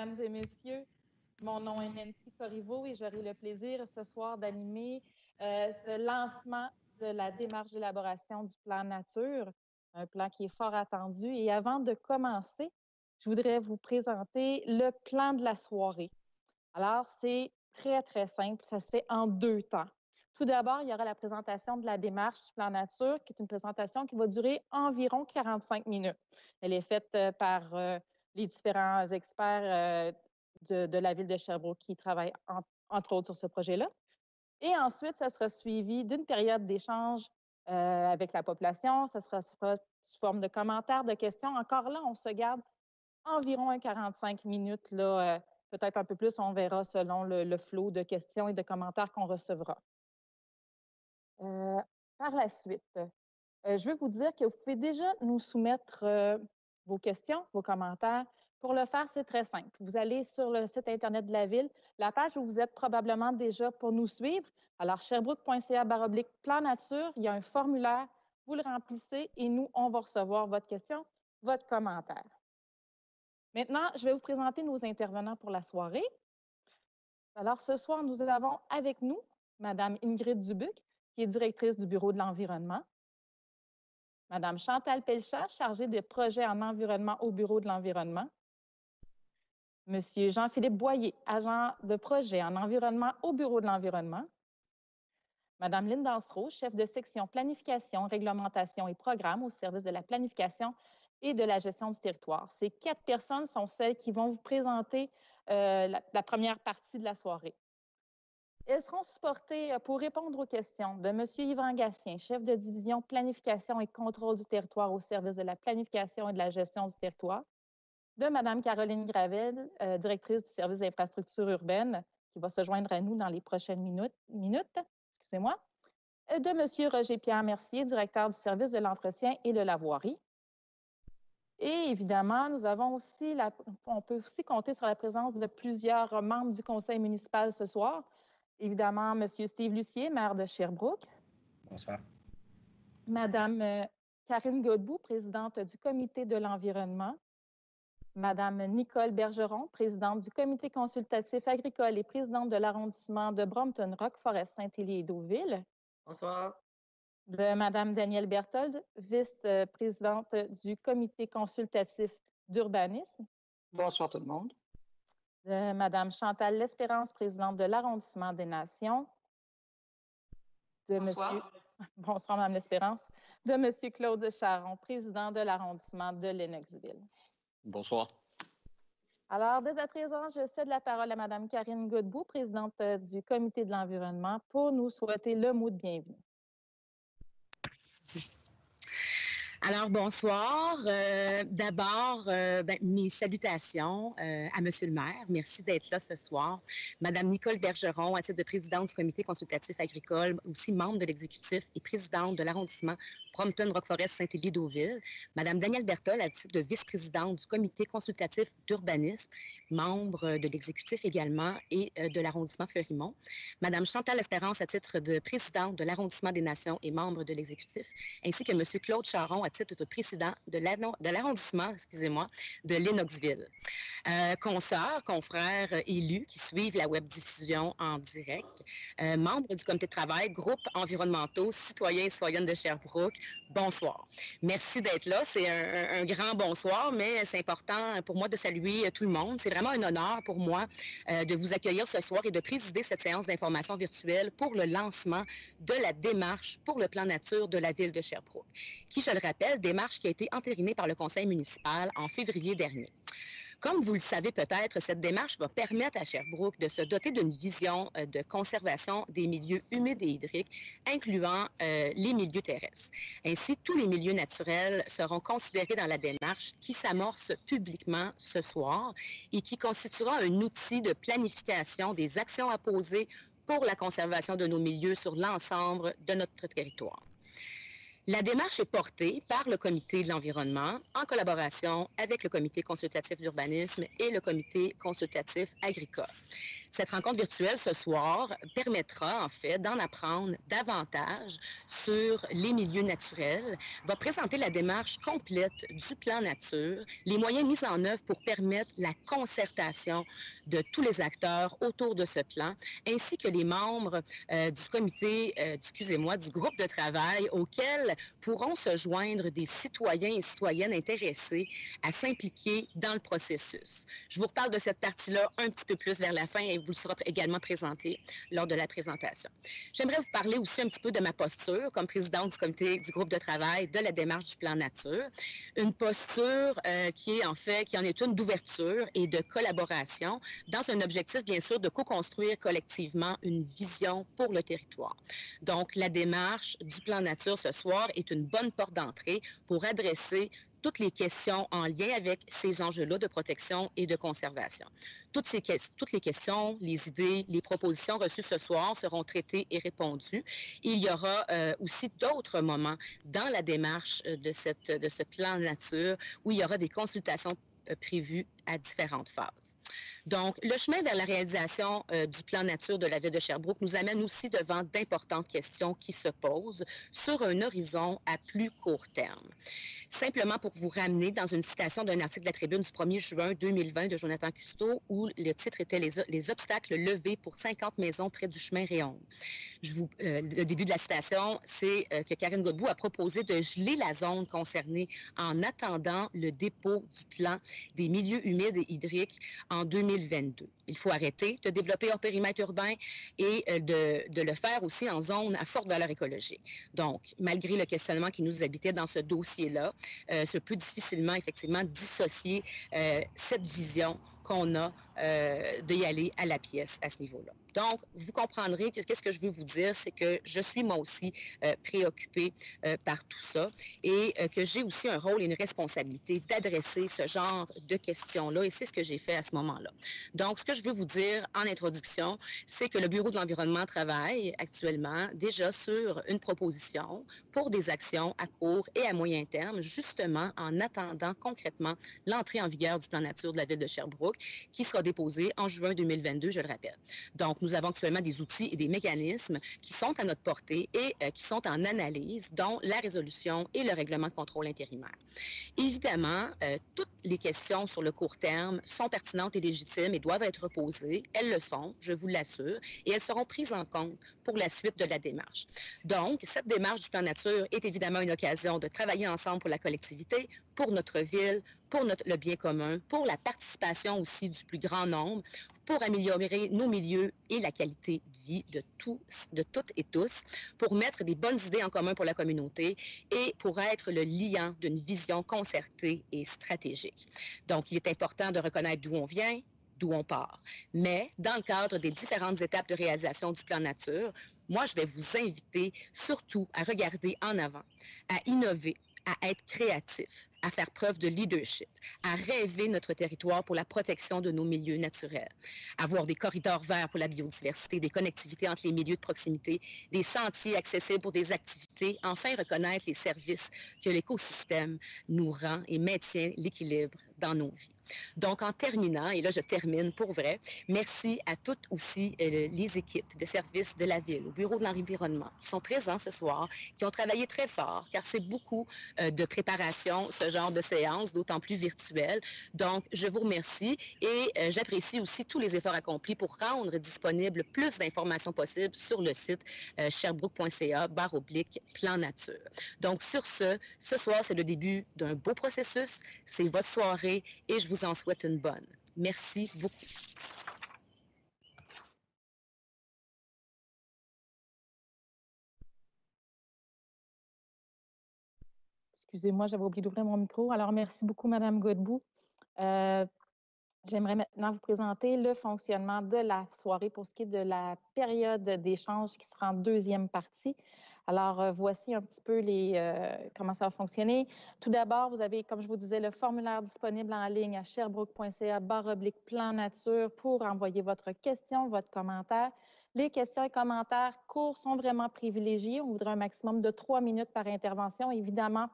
mesdames et messieurs. Mon nom est Nancy Corriveau et j'aurai le plaisir ce soir d'animer ce lancement de la démarche d'élaboration du plan nature, un plan qui est fort attendu. Et avant de commencer, je voudrais vous présenter le plan de la soirée. Alors, c'est très, très simple. Ça se fait en 2 temps. Tout d'abord, il y aura la présentation de la démarche du plan nature, qui est une présentation qui va durer environ 45 minutes. Elle est faite par les différents experts de la ville de Sherbrooke qui travaillent, entre autres, sur ce projet-là. Et ensuite, ça sera suivi d'une période d'échange avec la population. Ça sera sous forme de commentaires, de questions. Encore là, on se garde environ 45 minutes, là, peut-être un peu plus, on verra selon le flot de questions et de commentaires qu'on recevra. Par la suite, je veux vous dire que vous pouvez déjà nous soumettre vos questions, vos commentaires. Pour le faire, c'est très simple. Vous allez sur le site Internet de la Ville, la page où vous êtes probablement déjà pour nous suivre. Alors, sherbrooke.ca/plan nature, il y a un formulaire, vous le remplissez et nous, on va recevoir votre question, votre commentaire. Maintenant, je vais vous présenter nos intervenants pour la soirée. Alors, ce soir, nous avons avec nous Mme Ingrid Dubuc, qui est directrice du Bureau de l'environnement. Mme Chantal Pelchat, chargée de projets en environnement au Bureau de l'environnement. Monsieur Jean-Philippe Boyer, agent de projet en environnement au Bureau de l'environnement. Mme Lynne Dansereau, chef de section planification, réglementation et programme au service de la planification et de la gestion du territoire. Ces 4 personnes sont celles qui vont vous présenter la première partie de la soirée. Elles seront supportées pour répondre aux questions de M. Yvan Gatien, chef de division planification et contrôle du territoire au service de la planification et de la gestion du territoire, de Mme Caroline Gravel, directrice du service d'infrastructure urbaine, qui va se joindre à nous dans les prochaines minutes, excusez-moi, de M. Roger-Pierre Mercier, directeur du service de l'entretien et de la voirie. Et évidemment, on peut aussi compter sur la présence de plusieurs membres du conseil municipal ce soir. Évidemment, M. Steve Lucier, maire de Sherbrooke. Bonsoir. Mme Karine Godbout, présidente du comité de l'environnement. Mme Nicole Bergeron, présidente du comité consultatif agricole et présidente de l'arrondissement de Brompton, Rock-Forest, Saint-Élie-et-Deauville. Bonsoir. De Mme Danielle Berthold, vice-présidente du comité consultatif d'urbanisme. Bonsoir tout le monde. De Mme Chantal L'Espérance, présidente de l'arrondissement des Nations. Bonsoir. Bonsoir, Mme L'Espérance. De M. Claude Charon, président de l'arrondissement de Lennoxville. Bonsoir. Alors, dès à présent, je cède la parole à Mme Karine Godbout, présidente du comité de l'environnement, pour nous souhaiter le mot de bienvenue. Alors, bonsoir. D'abord, mes salutations à Monsieur le maire. Merci d'être là ce soir. Madame Nicole Bergeron, à titre de présidente du comité consultatif agricole, aussi membre de l'exécutif et présidente de l'arrondissement Brompton, Rock-Forest, Saint-Élie-Deauville. Madame Danielle Berthold, à titre de vice-présidente du comité consultatif d'urbanisme, membre de l'exécutif également et de l'arrondissement Fleurimont. Madame Chantal L'Espérance, à titre de présidente de l'arrondissement des Nations et membre de l'exécutif, ainsi que Monsieur Claude Charon, à titre de président de l'arrondissement, de Lennoxville. Consoeurs, confrères élus qui suivent la web-diffusion en direct, membres du comité de travail, groupes environnementaux, citoyens et citoyennes de Sherbrooke, bonsoir. Merci d'être là. C'est un grand bonsoir, mais c'est important pour moi de saluer tout le monde. C'est vraiment un honneur pour moi de vous accueillir ce soir et de présider cette séance d'information virtuelle pour le lancement de la démarche pour le plan nature de la ville de Sherbrooke, qui, je le rappelle, démarche qui a été entérinée par le conseil municipal en février dernier. Comme vous le savez peut-être, cette démarche va permettre à Sherbrooke de se doter d'une vision de conservation des milieux humides et hydriques, incluant les milieux terrestres. Ainsi, tous les milieux naturels seront considérés dans la démarche qui s'amorce publiquement ce soir et qui constituera un outil de planification des actions à poser pour la conservation de nos milieux sur l'ensemble de notre territoire. La démarche est portée par le comité de l'environnement en collaboration avec le comité consultatif d'urbanisme et le comité consultatif agricole. Cette rencontre virtuelle ce soir permettra en fait d'en apprendre davantage sur les milieux naturels, va présenter la démarche complète du plan nature, les moyens mis en œuvre pour permettre la concertation de tous les acteurs autour de ce plan, ainsi que les membres du comité, du groupe de travail auquel pourront se joindre des citoyens et citoyennes intéressés à s'impliquer dans le processus. Je vous reparle de cette partie-là un petit peu plus vers la fin et vous le sera également présenté lors de la présentation. J'aimerais vous parler aussi un petit peu de ma posture comme présidente du comité du groupe de travail de la démarche du plan nature. Une posture qui en est une d'ouverture et de collaboration dans un objectif, bien sûr, de co-construire collectivement une vision pour le territoire. Donc, la démarche du plan nature ce soir est une bonne porte d'entrée pour adresser toutes les questions en lien avec ces enjeux-là de protection et de conservation. Toutes les questions, les idées, les propositions reçues ce soir seront traitées et répondues. Il y aura aussi d'autres moments dans la démarche de ce plan nature où il y aura des consultations prévues à différentes phases. Donc, le chemin vers la réalisation du plan nature de la ville de Sherbrooke nous amène aussi devant d'importantes questions qui se posent sur un horizon à plus court terme. Simplement pour vous ramener dans une citation d'un article de la Tribune du 1er juin 2020 de Jonathan Cousteau, où le titre était « Les obstacles levés pour 50 maisons près du chemin Réaume ». Le début de la citation, c'est que Karine Godbout a proposé de geler la zone concernée en attendant le dépôt du plan des milieux humides et hydriques en 2022. Il faut arrêter de développer hors périmètre urbain et de le faire aussi en zone à forte valeur écologique. Donc, malgré le questionnement qui nous habitait dans ce dossier-là, se peut difficilement, effectivement, dissocier cette vision qu'on a d'y aller à la pièce à ce niveau-là. Donc, vous comprendrez que qu'est-ce que je veux vous dire, c'est que je suis moi aussi préoccupée par tout ça et que j'ai aussi un rôle et une responsabilité d'adresser ce genre de questions-là et c'est ce que j'ai fait à ce moment-là. Donc, ce que je veux vous dire en introduction, c'est que le Bureau de l'environnement travaille actuellement déjà sur une proposition pour des actions à court et à moyen terme, justement en attendant concrètement l'entrée en vigueur du plan nature de la ville de Sherbrooke qui sera déposé en juin 2022, je le rappelle. Donc, nous avons actuellement des outils et des mécanismes qui sont à notre portée et qui sont en analyse, dont la résolution et le règlement de contrôle intérimaire. Évidemment, toutes les questions sur le court terme sont pertinentes et légitimes et doivent être posées. Elles le sont, je vous l'assure, et elles seront prises en compte pour la suite de la démarche. Donc, cette démarche du plan nature est évidemment une occasion de travailler ensemble pour la collectivité, pour notre ville, pour le bien commun, pour la participation aussi du plus grand nombre, pour améliorer nos milieux et la qualité de vie de toutes et tous, pour mettre des bonnes idées en commun pour la communauté et pour être le liant d'une vision concertée et stratégique. Donc, il est important de reconnaître d'où on vient, d'où on part. Mais dans le cadre des différentes étapes de réalisation du plan nature, moi, je vais vous inviter surtout à regarder en avant, à innover, à être créatif, à faire preuve de leadership, à rêver notre territoire pour la protection de nos milieux naturels, avoir des corridors verts pour la biodiversité, des connectivités entre les milieux de proximité, des sentiers accessibles pour des activités, enfin reconnaître les services que l'écosystème nous rend et maintient l'équilibre dans nos vies. Donc, en terminant, et là, je termine pour vrai, merci à toutes aussi les équipes de services de la Ville, au Bureau de l'environnement, qui sont présents ce soir, qui ont travaillé très fort, car c'est beaucoup de préparation, ce genre de séance, d'autant plus virtuelle. Donc, je vous remercie et j'apprécie aussi tous les efforts accomplis pour rendre disponible plus d'informations possibles sur le site sherbrooke.ca/plan nature. Donc, sur ce soir, c'est le début d'un beau processus, c'est votre soirée et je vous en souhaite une bonne. Merci beaucoup. Excusez-moi, j'avais oublié d'ouvrir mon micro. Alors, merci beaucoup, Madame Godbout. J'aimerais maintenant vous présenter le fonctionnement de la soirée pour ce qui est de la période d'échange qui sera en deuxième partie. Alors, voici un petit peu comment ça va fonctionner. Tout d'abord, vous avez, comme je vous disais, le formulaire disponible en ligne à sherbrooke.ca/plan nature pour envoyer votre question, votre commentaire. Les questions et commentaires courts sont vraiment privilégiés. On voudrait un maximum de 3 minutes par intervention. Évidemment,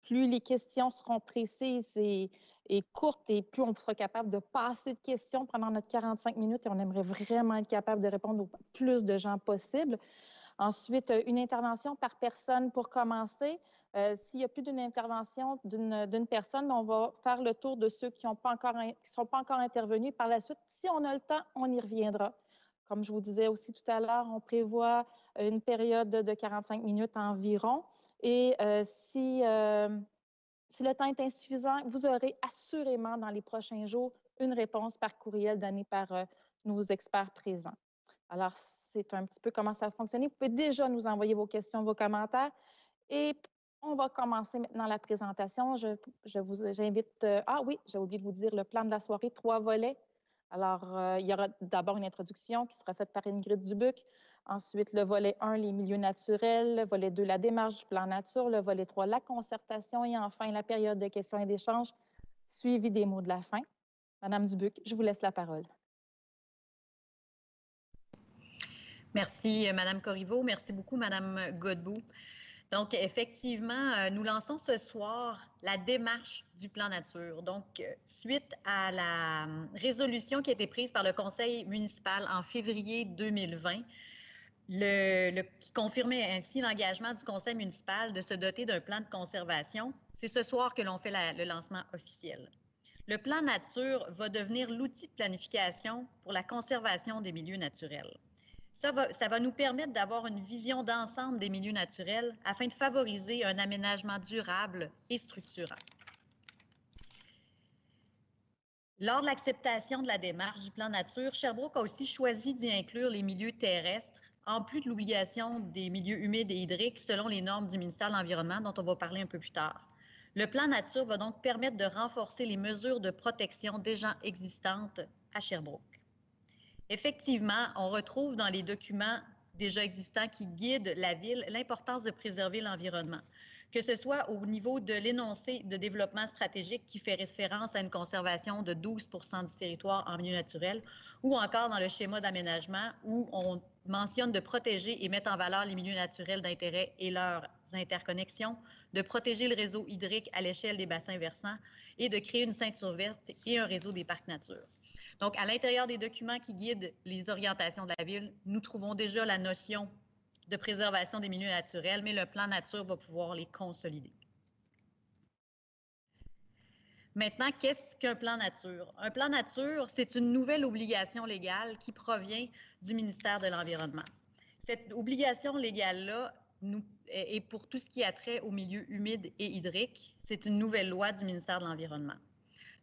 plus les questions seront précises et est courte et plus on sera capable de passer de questions pendant notre 45 minutes et on aimerait vraiment être capable de répondre au plus de gens possible. Ensuite, une intervention par personne pour commencer. S'il y a plus d'une intervention d'une personne, on va faire le tour de ceux qui ne sont pas encore intervenus. Par la suite, si on a le temps, on y reviendra. Comme je vous disais aussi tout à l'heure, on prévoit une période de 45 minutes environ. Et si le temps est insuffisant, vous aurez assurément dans les prochains jours une réponse par courriel donnée par nos experts présents. Alors, c'est un petit peu comment ça va fonctionner. Vous pouvez déjà nous envoyer vos questions, vos commentaires. Et on va commencer maintenant la présentation. J'invite... ah oui, j'ai oublié de vous dire le plan de la soirée, 3 volets. Alors, il y aura d'abord une introduction qui sera faite par Ingrid Dubuc. Ensuite, le volet 1, les milieux naturels. Le volet 2, la démarche du plan nature. Le volet 3, la concertation. Et enfin, la période de questions et d'échanges, suivi des mots de la fin. Madame Dubuc, je vous laisse la parole. Merci, Madame Corriveau. Merci beaucoup, Madame Godbout. Donc, effectivement, nous lançons ce soir la démarche du plan nature. Donc, suite à la résolution qui a été prise par le Conseil municipal en février 2020, qui confirmait ainsi l'engagement du Conseil municipal de se doter d'un plan de conservation, c'est ce soir que l'on fait le lancement officiel. Le plan nature va devenir l'outil de planification pour la conservation des milieux naturels. Ça va nous permettre d'avoir une vision d'ensemble des milieux naturels afin de favoriser un aménagement durable et structurant. Lors de l'acceptation de la démarche du plan nature, Sherbrooke a aussi choisi d'y inclure les milieux terrestres, en plus de l'obligation des milieux humides et hydriques selon les normes du ministère de l'Environnement dont on va parler un peu plus tard. Le plan nature va donc permettre de renforcer les mesures de protection déjà existantes à Sherbrooke. Effectivement, on retrouve dans les documents déjà existants qui guident la ville l'importance de préserver l'environnement, que ce soit au niveau de l'énoncé de développement stratégique qui fait référence à une conservation de 12% du territoire en milieu naturel, ou encore dans le schéma d'aménagement où on mentionne de protéger et mettre en valeur les milieux naturels d'intérêt et leurs interconnexions, de protéger le réseau hydrique à l'échelle des bassins versants et de créer une ceinture verte et un réseau des parcs nature. Donc, à l'intérieur des documents qui guident les orientations de la ville, nous trouvons déjà la notion de préservation des milieux naturels, mais le plan nature va pouvoir les consolider. Maintenant, qu'est-ce qu'un plan nature? Un plan nature, c'est une nouvelle obligation légale qui provient du ministère de l'Environnement. Cette obligation légale-là est pour tout ce qui a trait aux milieux humides et hydriques. C'est une nouvelle loi du ministère de l'Environnement.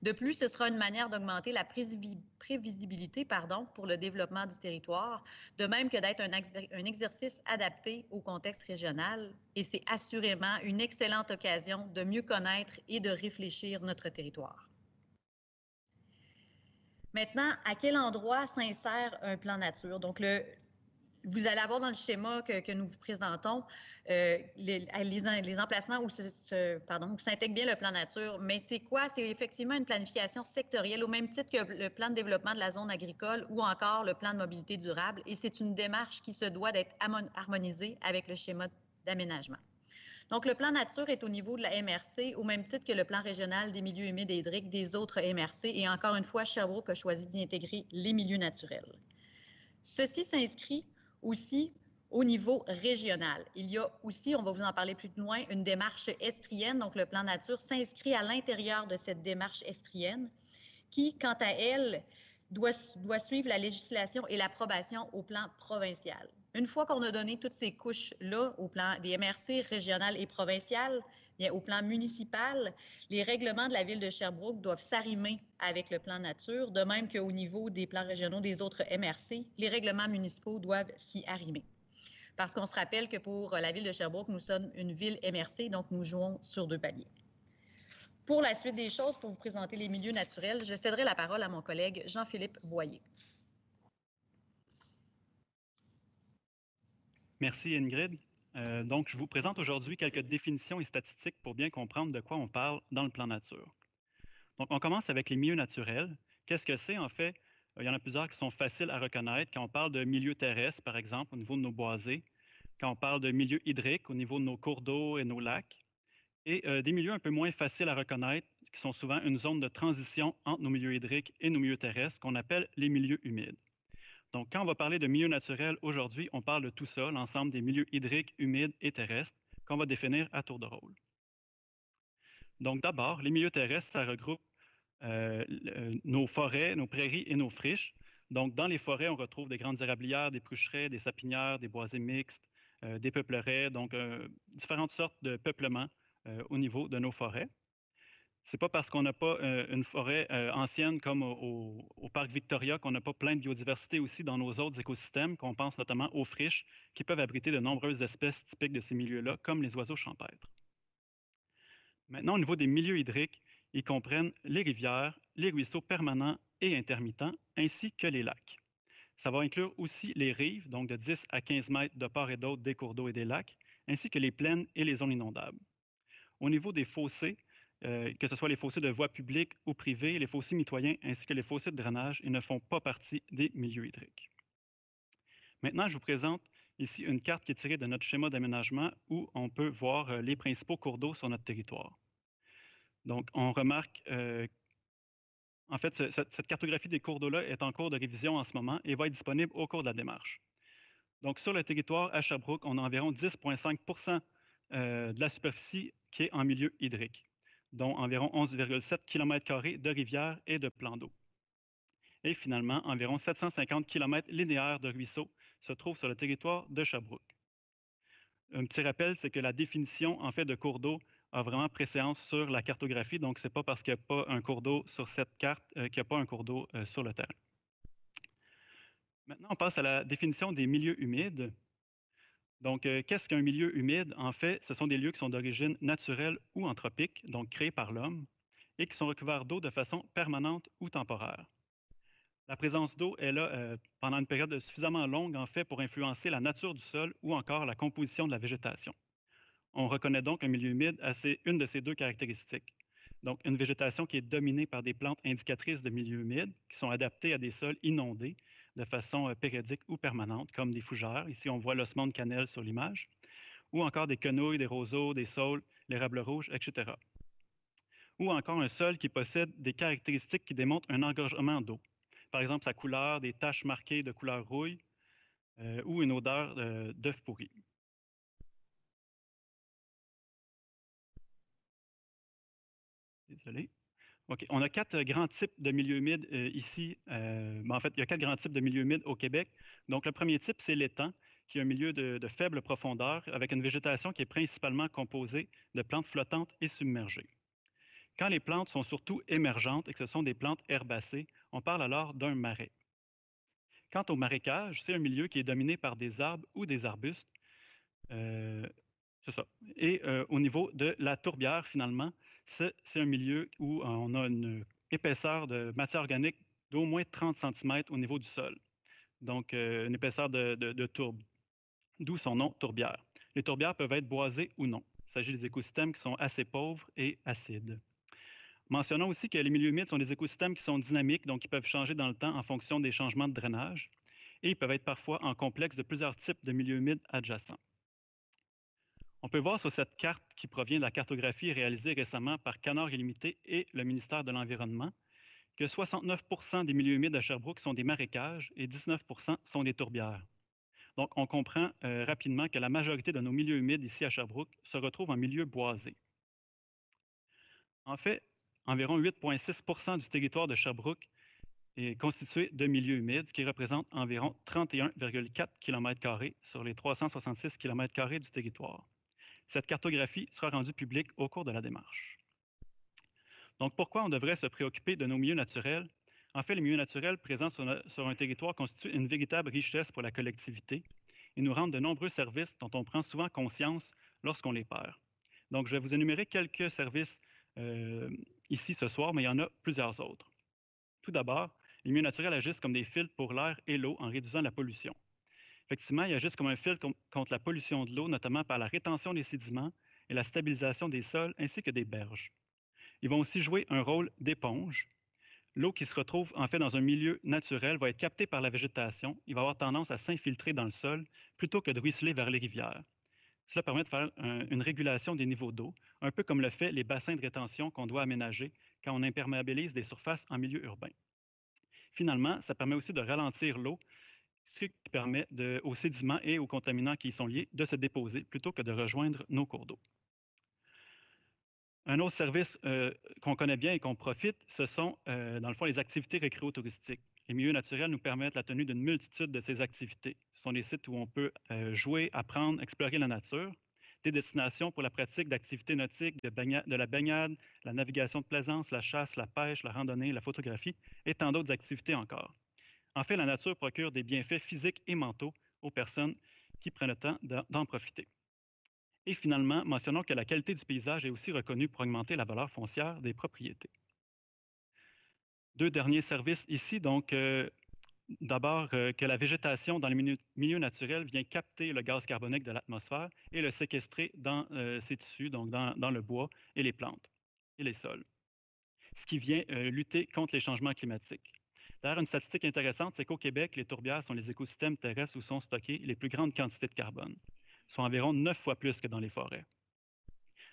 De plus, ce sera une manière d'augmenter la prévisibilité pour le développement du territoire, de même que d'être un exercice adapté au contexte régional. Et c'est assurément une excellente occasion de mieux connaître et de réfléchir notre territoire. Maintenant, à quel endroit s'insère un plan nature? Donc, vous allez avoir dans le schéma que nous vous présentons les emplacements où s'intègre bien le plan nature. Mais c'est quoi? C'est effectivement une planification sectorielle au même titre que le plan de développement de la zone agricole ou encore le plan de mobilité durable. Et c'est une démarche qui se doit d'être harmonisée avec le schéma d'aménagement. Donc, le plan nature est au niveau de la MRC, au même titre que le plan régional des milieux humides et hydriques des autres MRC. Et encore une fois, Sherbrooke a choisi d'y intégrer les milieux naturels. Ceci s'inscrit aussi au niveau régional. Il y a aussi, on va vous en parler plus loin, une démarche estrienne. Donc, le plan nature s'inscrit à l'intérieur de cette démarche estrienne qui, quant à elle, doit suivre la législation et l'approbation au plan provincial. Une fois qu'on a donné toutes ces couches-là au plan des MRC régionales et provinciales, bien, au plan municipal, les règlements de la ville de Sherbrooke doivent s'arrimer avec le plan nature, de même qu'au niveau des plans régionaux des autres MRC, les règlements municipaux doivent s'y arrimer. Parce qu'on se rappelle que pour la ville de Sherbrooke, nous sommes une ville MRC, donc nous jouons sur 2 paliers. Pour la suite des choses, pour vous présenter les milieux naturels, je céderai la parole à mon collègue Jean-Philippe Boyer. Merci Ingrid. Donc, je vous présente aujourd'hui quelques définitions et statistiques pour bien comprendre de quoi on parle dans le plan nature. Donc, on commence avec les milieux naturels. Qu'est-ce que c'est? En fait, il y en a plusieurs qui sont faciles à reconnaître. Quand on parle de milieux terrestres, par exemple, au niveau de nos boisés, quand on parle de milieux hydriques, au niveau de nos cours d'eau et nos lacs, et des milieux un peu moins faciles à reconnaître, qui sont souvent une zone de transition entre nos milieux hydriques et nos milieux terrestres, qu'on appelle les milieux humides. Donc, quand on va parler de milieux naturels aujourd'hui, on parle de tout ça, l'ensemble des milieux hydriques, humides et terrestres, qu'on va définir à tour de rôle. Donc, d'abord, les milieux terrestres, ça regroupe nos forêts, nos prairies et nos friches. Donc, dans les forêts, on retrouve des grandes érablières, des prucheraies, des sapinières, des boisés mixtes, des peupleraies, donc différentes sortes de peuplements au niveau de nos forêts. C'est pas parce qu'on n'a pas une forêt ancienne comme au parc Victoria qu'on n'a pas plein de biodiversité aussi dans nos autres écosystèmes, qu'on pense notamment aux friches qui peuvent abriter de nombreuses espèces typiques de ces milieux-là, comme les oiseaux champêtres. Maintenant, au niveau des milieux hydriques, ils comprennent les rivières, les ruisseaux permanents et intermittents, ainsi que les lacs. Ça va inclure aussi les rives, donc de 10 à 15 mètres de part et d'autre des cours d'eau et des lacs, ainsi que les plaines et les zones inondables. Au niveau des fossés, que ce soit les fossés de voies publiques ou privées, les fossés mitoyens ainsi que les fossés de drainage, ils ne font pas partie des milieux hydriques. Maintenant, je vous présente ici une carte qui est tirée de notre schéma d'aménagement où on peut voir les principaux cours d'eau sur notre territoire. Donc, on remarque, en fait, cette cartographie des cours d'eau-là est en cours de révision en ce moment et va être disponible au cours de la démarche. Donc, sur le territoire à Sherbrooke, on a environ 10,5 % de la superficie qui est en milieu hydrique, dont environ 11,7 km² de rivières et de plans d'eau. Et finalement, environ 750 km linéaires de ruisseaux se trouvent sur le territoire de Sherbrooke. Un petit rappel, c'est que la définition en fait de cours d'eau a vraiment préséance sur la cartographie, donc ce n'est pas parce qu'il n'y a pas un cours d'eau sur cette carte qu'il n'y a pas un cours d'eau sur le terrain. Maintenant, on passe à la définition des milieux humides. Donc, qu'est-ce qu'un milieu humide? En fait, ce sont des lieux qui sont d'origine naturelle ou anthropique, donc créés par l'homme, et qui sont recouverts d'eau de façon permanente ou temporaire. La présence d'eau est là pendant une période suffisamment longue, en fait, pour influencer la nature du sol ou encore la composition de la végétation. On reconnaît donc un milieu humide à une de ces deux caractéristiques. Donc, une végétation qui est dominée par des plantes indicatrices de milieu humide, qui sont adaptées à des sols inondés de façon périodique ou permanente, comme des fougères. Ici, on voit l'osmande cannelle sur l'image, ou encore des quenouilles, des roseaux, des saules, l'érable rouge, etc. Ou encore un sol qui possède des caractéristiques qui démontrent un engorgement d'eau. Par exemple, sa couleur, des taches marquées de couleur rouille ou une odeur d'œuf pourri. Désolé. OK. On a 4 grands types de milieux humides ici. En fait, il y a 4 grands types de milieux humides au Québec. Donc, le premier type, c'est l'étang, qui est un milieu de faible profondeur avec une végétation qui est principalement composée de plantes flottantes et submergées. Quand les plantes sont surtout émergentes et que ce sont des plantes herbacées, on parle alors d'un marais. Quant au marécage, c'est un milieu qui est dominé par des arbres ou des arbustes. C'est ça. Et au niveau de la tourbière, finalement, c'est un milieu où on a une épaisseur de matière organique d'au moins 30 cm au niveau du sol. Donc, une épaisseur de tourbe, d'où son nom tourbière. Les tourbières peuvent être boisées ou non. Il s'agit des écosystèmes qui sont assez pauvres et acides. Mentionnons aussi que les milieux humides sont des écosystèmes qui sont dynamiques, donc qui peuvent changer dans le temps en fonction des changements de drainage, et ils peuvent être parfois en complexe de plusieurs types de milieux humides adjacents. On peut voir sur cette carte qui provient de la cartographie réalisée récemment par Canard Illimité et le ministère de l'Environnement que 69 % des milieux humides à Sherbrooke sont des marécages et 19 % sont des tourbières. Donc, on comprend rapidement que la majorité de nos milieux humides ici à Sherbrooke se retrouvent en milieu boisé. En fait, environ 8,6 % du territoire de Sherbrooke est constitué de milieux humides, ce qui représente environ 31,4 km² sur les 366 km² du territoire. Cette cartographie sera rendue publique au cours de la démarche. Donc, pourquoi on devrait se préoccuper de nos milieux naturels? En fait, les milieux naturels présents sur un territoire constituent une véritable richesse pour la collectivité et nous rendent de nombreux services dont on prend souvent conscience lorsqu'on les perd. Donc, je vais vous énumérer quelques services ici ce soir, mais il y en a plusieurs autres. Tout d'abord, les milieux naturels agissent comme des filtres pour l'air et l'eau en réduisant la pollution. Effectivement, ils agissent comme un filtre contre la pollution de l'eau, notamment par la rétention des sédiments et la stabilisation des sols ainsi que des berges. Ils vont aussi jouer un rôle d'éponge. L'eau qui se retrouve en fait dans un milieu naturel va être captée par la végétation. Il va avoir tendance à s'infiltrer dans le sol plutôt que de ruisseler vers les rivières. Cela permet de faire une régulation des niveaux d'eau, un peu comme le fait les bassins de rétention qu'on doit aménager quand on imperméabilise des surfaces en milieu urbain. Finalement, ça permet aussi de ralentir l'eau, ce qui permet aux sédiments et aux contaminants qui y sont liés de se déposer plutôt que de rejoindre nos cours d'eau. Un autre service qu'on connaît bien et qu'on profite, ce sont, dans le fond, les activités récréo-touristiques. Les milieux naturels nous permettent la tenue d'une multitude de ces activités. Ce sont des sites où on peut jouer, apprendre, explorer la nature, des destinations pour la pratique d'activités nautiques, de la baignade, la navigation de plaisance, la chasse, la pêche, la randonnée, la photographie et tant d'autres activités encore. En fait, la nature procure des bienfaits physiques et mentaux aux personnes qui prennent le temps d'en profiter. Et finalement, mentionnons que la qualité du paysage est aussi reconnue pour augmenter la valeur foncière des propriétés. Deux derniers services ici, donc d'abord que la végétation dans les milieux naturels vient capter le gaz carbonique de l'atmosphère et le séquestrer dans ses tissus, donc dans le bois et les plantes et les sols, ce qui vient lutter contre les changements climatiques. D'ailleurs, une statistique intéressante, c'est qu'au Québec, les tourbières sont les écosystèmes terrestres où sont stockées les plus grandes quantités de carbone, soit environ 9 fois plus que dans les forêts.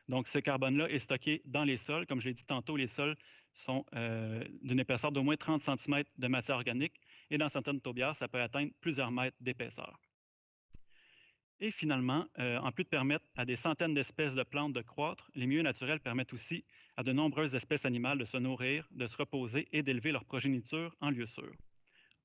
Donc, ce carbone-là est stocké dans les sols. Comme je l'ai dit tantôt, les sols sont d'une épaisseur d'au moins 30 cm de matière organique et dans certaines tourbières, ça peut atteindre plusieurs mètres d'épaisseur. Et finalement, en plus de permettre à des centaines d'espèces de plantes de croître, les milieux naturels permettent aussi à de nombreuses espèces animales de se nourrir, de se reposer et d'élever leur progéniture en lieu sûr.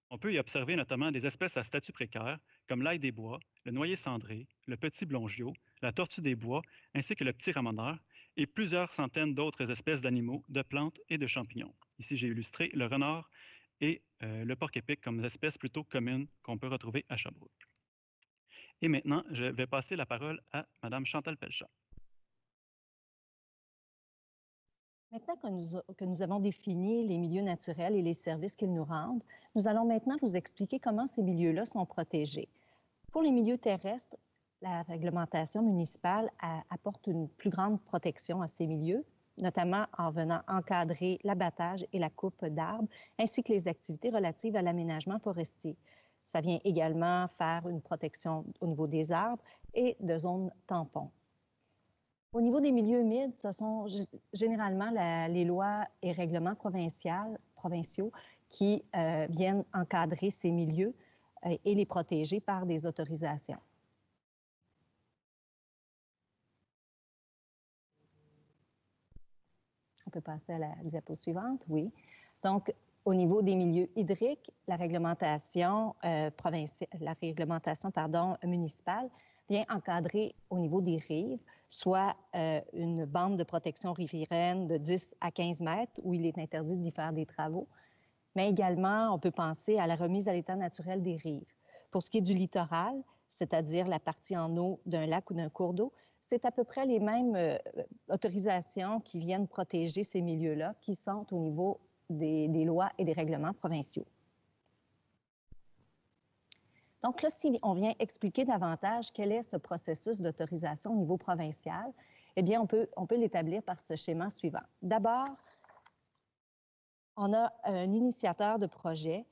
On peut y observer notamment des espèces à statut précaire, comme l'ail des bois, le noyer cendré, le petit blongiot, la tortue des bois, ainsi que le petit ramoneur, et plusieurs centaines d'autres espèces d'animaux, de plantes et de champignons. Ici, j'ai illustré le renard et le porc-épic comme espèces plutôt communes qu'on peut retrouver à Sherbrooke. Et maintenant, je vais passer la parole à Mme Chantal Pelchat. Maintenant que nous avons défini les milieux naturels et les services qu'ils nous rendent, nous allons maintenant vous expliquer comment ces milieux-là sont protégés. Pour les milieux terrestres, la réglementation municipale apporte une plus grande protection à ces milieux, notamment en venant encadrer l'abattage et la coupe d'arbres, ainsi que les activités relatives à l'aménagement forestier. Ça vient également faire une protection au niveau des arbres et de zones tampons. Au niveau des milieux humides, ce sont généralement les lois et règlements provinciaux qui viennent encadrer ces milieux et les protéger par des autorisations. On peut passer à la diapo suivante, oui. Donc, au niveau des milieux hydriques, la réglementation, municipale vient encadrer au niveau des rives, soit une bande de protection riveraine de 10 à 15 mètres où il est interdit d'y faire des travaux, mais également on peut penser à la remise à l'état naturel des rives. Pour ce qui est du littoral, c'est-à-dire la partie en eau d'un lac ou d'un cours d'eau, c'est à peu près les mêmes autorisations qui viennent protéger ces milieux-là qui sont au niveau des lois et des règlements provinciaux. Donc là, si on vient expliquer davantage quel est ce processus d'autorisation au niveau provincial, eh bien, on peut l'établir par ce schéma suivant. D'abord, on a un initiateur de projet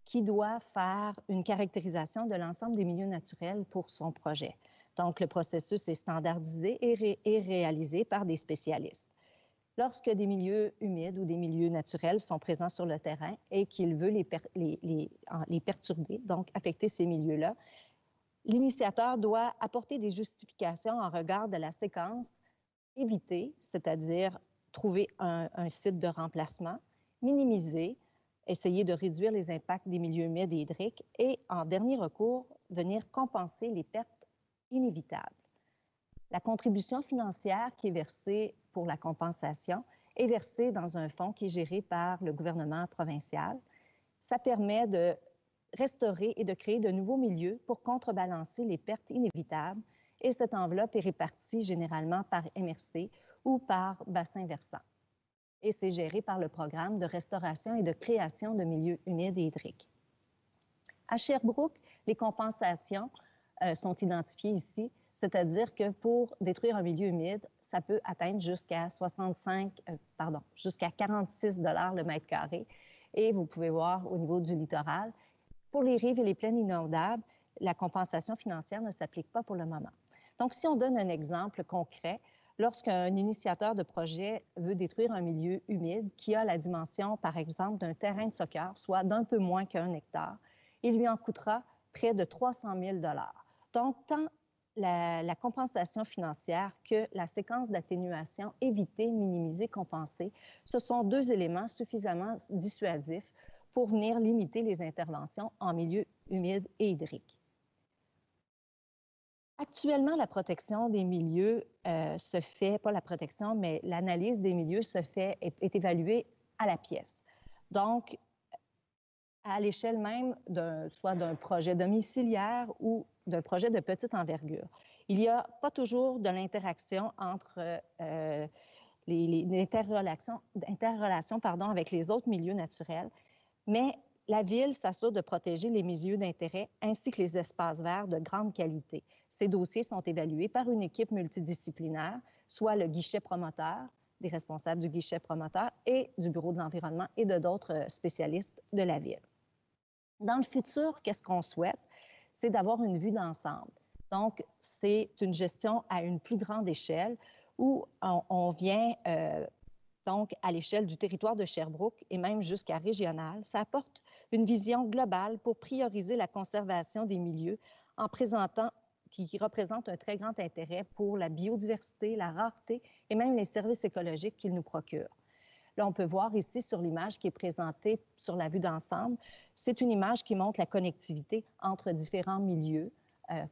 qui doit faire une caractérisation de l'ensemble des milieux naturels pour son projet. Donc, le processus est standardisé et réalisé par des spécialistes. Lorsque des milieux humides ou des milieux naturels sont présents sur le terrain et qu'il veut les perturber, donc affecter ces milieux-là, l'initiateur doit apporter des justifications en regard de la séquence éviter, c'est-à-dire trouver un site de remplacement, minimiser, essayer de réduire les impacts des milieux humides et hydriques et, en dernier recours, venir compenser les pertes inévitables. La contribution financière qui est versée pour la compensation est versée dans un fonds qui est géré par le gouvernement provincial. Ça permet de restaurer et de créer de nouveaux milieux pour contrebalancer les pertes inévitables et cette enveloppe est répartie généralement par MRC ou par bassin versant. Et c'est géré par le programme de restauration et de création de milieux humides et hydriques. À Sherbrooke, les compensations sont identifiées ici, c'est-à-dire que pour détruire un milieu humide, ça peut atteindre jusqu'à 46 $ le mètre carré. Et vous pouvez voir au niveau du littoral, pour les rives et les plaines inondables, la compensation financière ne s'applique pas pour le moment. Donc, si on donne un exemple concret, lorsqu'un initiateur de projet veut détruire un milieu humide qui a la dimension, par exemple, d'un terrain de soccer, soit d'un peu moins qu'1 hectare, il lui en coûtera près de 300 000 $. Donc, tant la compensation financière que la séquence d'atténuation éviter, minimiser, compenser, ce sont deux éléments suffisamment dissuasifs pour venir limiter les interventions en milieu humide et hydrique. Actuellement, la protection des milieux se fait, pas la protection, mais l'analyse des milieux est évaluée à la pièce. Donc, à l'échelle même soit d'un projet domiciliaire ou d'un projet de petite envergure. Il n'y a pas toujours de l'interaction entre les interrelations avec les autres milieux naturels, mais la Ville s'assure de protéger les milieux d'intérêt ainsi que les espaces verts de grande qualité. Ces dossiers sont évalués par une équipe multidisciplinaire, soit le guichet promoteur, des responsables du guichet promoteur et du Bureau de l'environnement et de d'autres spécialistes de la Ville. Dans le futur, qu'est-ce qu'on souhaite? C'est d'avoir une vue d'ensemble. Donc, c'est une gestion à une plus grande échelle où on vient donc à l'échelle du territoire de Sherbrooke et même jusqu'à régional. Ça apporte une vision globale pour prioriser la conservation des milieux en présentant qui représente un très grand intérêt pour la biodiversité, la rareté et même les services écologiques qu'ils nous procurent. Là, on peut voir ici sur l'image qui est présentée sur la vue d'ensemble, c'est une image qui montre la connectivité entre différents milieux.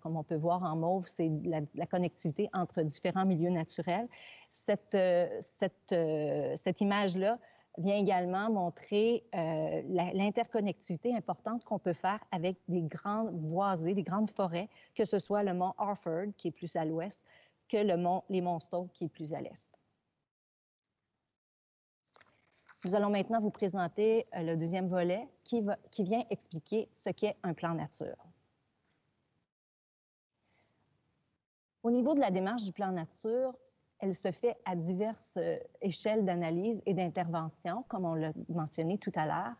Comme on peut voir en mauve, c'est la connectivité entre différents milieux naturels. Cette image-là vient également montrer l'interconnectivité importante qu'on peut faire avec des grandes boisées, des grandes forêts, que ce soit le mont Harford, qui est plus à l'ouest, que les monts Stoke, qui est plus à l'est. Nous allons maintenant vous présenter le deuxième volet qui vient expliquer ce qu'est un plan nature. Au niveau de la démarche du plan nature, elle se fait à diverses échelles d'analyse et d'intervention, comme on l'a mentionné tout à l'heure.